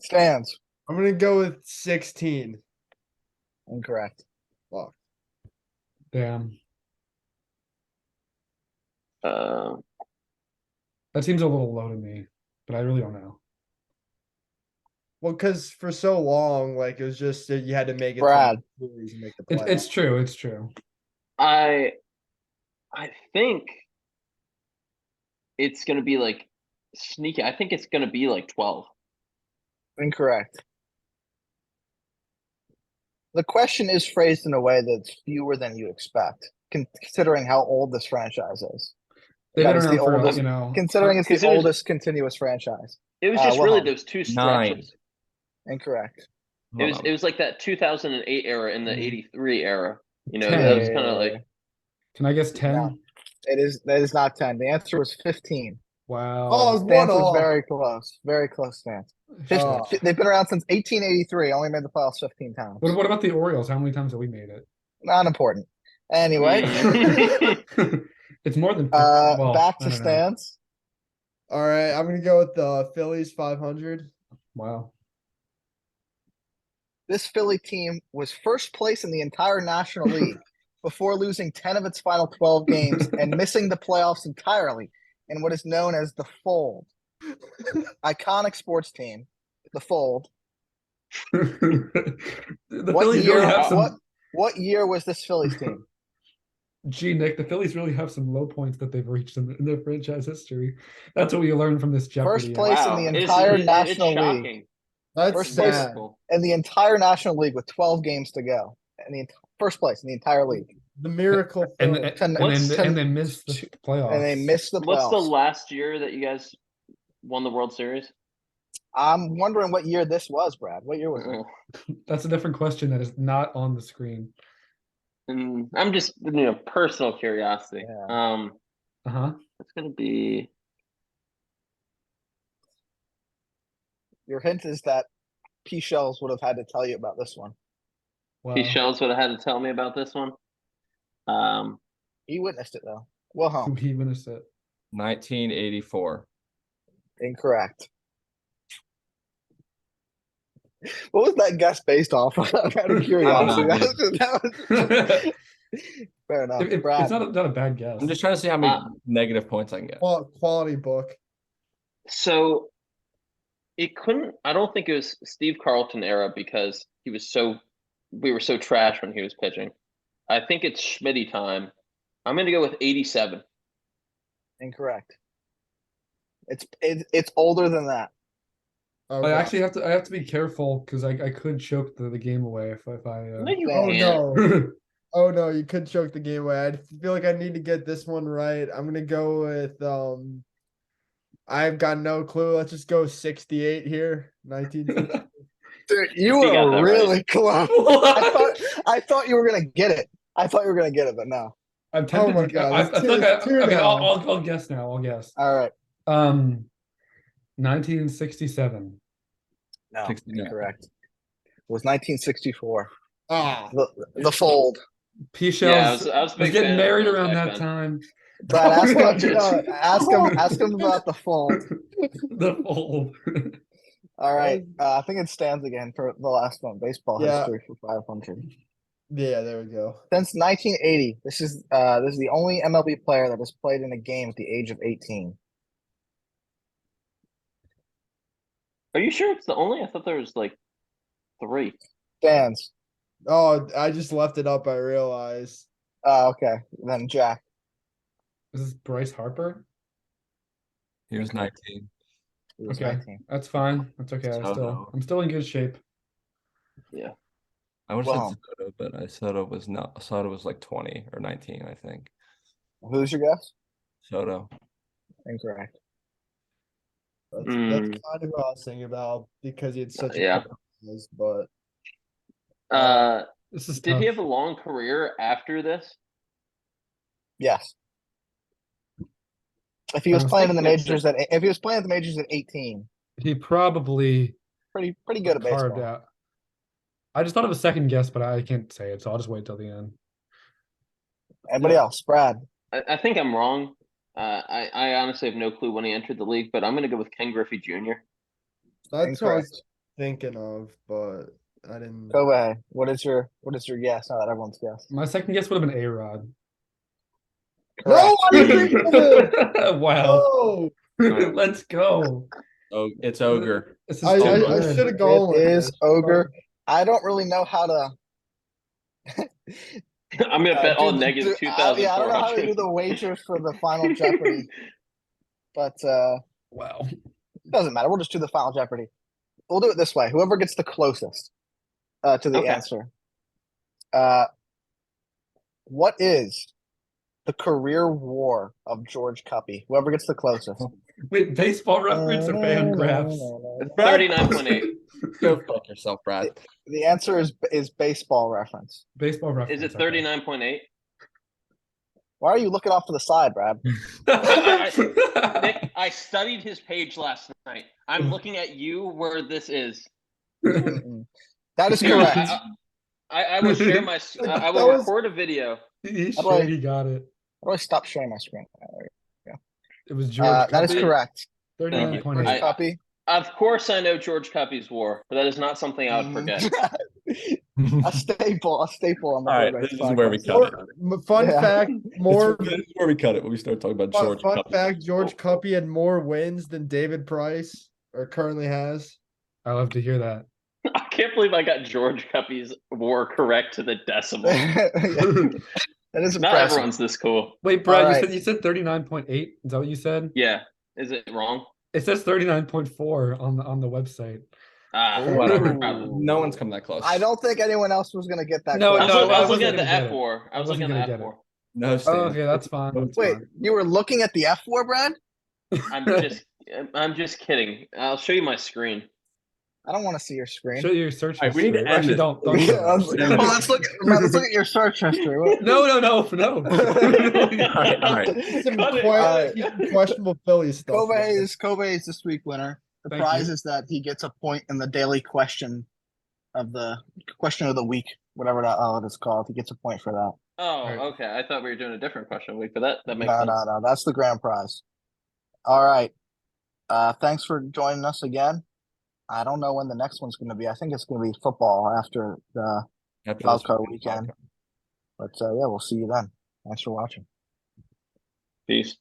Stance.
I'm gonna go with 16.
Incorrect.
Fuck.
Damn.
uh,
That seems a little low to me, but I really don't know.
Well, because for so long, like it was just that you had to make it
Brad.
to the series and make the
It's
playoffs.
true. It's true.
I think it's gonna be like sneaky. I think it's gonna be like 12.
Incorrect. The question is phrased in a way that's fewer than you expect, considering how old this franchise is.
They've
That
been
is the
around for,
oldest,
you know,
considering it's the
'Cause it was-
oldest continuous franchise.
It was just really
Wilhelm.
those two
9.
stretches.
Incorrect.
It was like that 2008 era and the
Mhm.
83 era. You know,
10.
that was kind of like
Can I guess 10?
No. That is not 10. The answer was 15.
Wow.
Oh, it's one
Stance was
off.
very close. Very close, Stance.
Oh.
They've been around since 1883. Only made the playoffs 15 times.
What about the Orioles? How many times have we made it?
Not important. Anyway,
It's more than 50. Well,
back
I
to
don't know.
Stance.
All right, I'm gonna go with the Phillies 500.
Wow.
This Philly team was first place in the entire National League before losing 10 of its final 12 games and missing the playoffs entirely in what is known as the Fold. Iconic sports team, the Fold.
The
What
Phillies
year?
really have some.
What year was this Phillies team?
Gee, Nick, the Phillies really have some low points that they've reached in their franchise history. That's what we learned from this Jeopardy.
First place in
wow,
the
it's-
entire
it's
National League.
shocking.
That's
First place
sad.
in the entire National League with 12 games to go. And the first place in the entire league.
The miracle
And,
Phillies.
and they missed the playoffs.
And they missed the playoffs.
What's the last year that you guys won the World Series?
I'm wondering what year this was, Brad. What year was it?
That's a different question that is not on the screen.
And I'm just, personal curiosity.
Yeah.
Uh-huh.
It's gonna be.
Your hint is that P. Shells would have had to tell you about this one.
Wow.
P. Shells would have had to tell me about this one.
He witnessed it though. Wilhelm.
He finished it.
1984.
Incorrect. What was that guess based off of? Out of curiosity. That was fair enough. Brad.
It's not a bad guess.
I'm just trying to see how many negative points I can get.
Well, quality book.
So it couldn't. I don't think it was Steve Carlton era because we were so trash when he was pitching. I think it's Schmitty time. I'm gonna go with 87.
Incorrect. It's older than that.
Okay.
I actually have to be careful because I could choke the game away if I
No, you
Oh,
can't.
no. Oh no, you could choke the game away. I feel like I need to get this one right. I'm gonna go with I've got no clue. Let's just go 68 here. 1960.
Dude, you
He got
were
that
really
right.
close.
What?
I thought you were gonna get it. I thought you were gonna get it, but no.
I'm tempted
my
to
God,
I
it's
feel like
two
okay,
now.
I'll guess now. I'll guess.
All right.
1967.
No,
69.
incorrect. It was 1964.
Ah,
The Fold.
P. Shells
Yeah, I was a
was
big
getting
fan of
married
those
around
back
that
then.
time.
Brad, ask
Oh,
him about the Fold.
The Fold.
All right. I think it stands again for the last one. Baseball
Yeah.
history for 500.
yeah, there we go.
Since 1980, this is the only MLB player that has played in a game at the age of 18.
Are you sure it's the only? I thought there was like 3.
Stands.
Oh, I just left it up, I realized.
Okay. Then Jack.
Is this Bryce Harper?
He was 19.
He was
Okay,
19.
that's fine. That's okay.
Soto.
I'm still in good shape.
I would have
Well,
said Soto, but Soto was like 20 or 19, I think.
Who's your guess?
Soto.
Incorrect.
That's
Mm.
kind of what I was thinking about because he had such a
Yeah.
couple of years, but
This is
Did
tough.
he have a long career after this?
Yes. If he was playing in the
That's
majors if he was playing at the majors at 18,
He probably
pretty good at
carved
baseball.
out. I just thought of a second guess, but I can't say it, so I'll just wait till the end.
Anybody else? Brad.
I think I'm wrong. I honestly have no clue when he entered the league, but I'm going to go with Ken Griffey Jr.
that's what I was
Incorrect.
thinking of, but I didn't.
Kobe, what is your guess? Now that everyone's guess.
My second guess would have been A-Rod.
No, I didn't think of it.
Wow.
Oh,
Let's go.
Oh, it's Ogre.
This is
I
too
I
good.
should have gone with
It is
this,
Ogre. I don't really know how to.
I'm going to bet all
do-
negative
do- I don't know how to
2,400.
do the wagers for the Final Jeopardy, but
Wow.
doesn't matter. We'll just do the Final Jeopardy. We'll do it this way. Whoever gets the closest to the
Okay.
answer. What is the career WAR of George Cuppy? Whoever gets the closest.
Wait, baseball reference or fan graphs?
It's 39.8.
Go fuck yourself, Brad.
The answer is baseball reference.
Baseball reference.
Is it
okay.
39.8?
Why are you looking off to the side, Brad?
Nick, I studied his page last night. I'm looking at you where this is.
Mm-mm. That is
Here,
correct.
I will share my. I will record a video.
He's
How do I-
straight, he got it.
How do I stop sharing my screen?
It was George
That is
Cuppy,
correct.
39.8.
George
I-
Cuppy.
Of course, I know George Cuppy's war, but that is not something I would forget.
a staple on the
All right,
Bird
this
Rights
is where we
podcast.
cut it.
fun
Yeah.
fact, more
This is where we cut it when we start talking about
fun,
George.
fun
Cuppy.
fact, George Cuppy had more wins than David Price or currently has.
I love to hear that.
I can't believe I got George Cuppy's war correct to the decimal.
That is
Not
impressive.
everyone's this cool.
Wait, Brad,
All right.
you said 39.8? Is that what you said?
Yeah, is it wrong?
It says 39.4 on the website.
Whatever.
Ooh.
No one's come that close.
I don't think anyone else was going to get that.
No,
close.
no,
I was looking
wasn't
at the
gonna get
F
it.
war. I was
wasn't
looking at the
gonna
F
get it.
war.
No, Stan.
Oh, okay, that's fine. That's
Wait,
fine.
you were looking at the F4, Brad?
I'm just kidding. I'll show you my screen.
I don't want to see your screen.
Show your search
All right, we need to
history.
end
Actually,
this.
don't.
Yeah,
show it.
well, let's look at your search history. What-
No.
All right.
Some
Cut it.
some questionable Philly stuff.
Kobe is this week winner. The
Thank
prize
you.
is that he gets a point in the daily question of the week, whatever it is called. He gets a point for that.
Oh,
Right.
okay. I thought we were doing a different question week, but that makes
No,
sense.
no. That's the grand prize. All right. Thanks for joining us again. I don't know when the next one's going to be. I think it's going to be football after the
After
wild
this
card
weekend
weekend. But yeah, we'll see you then. Thanks for watching.
Peace.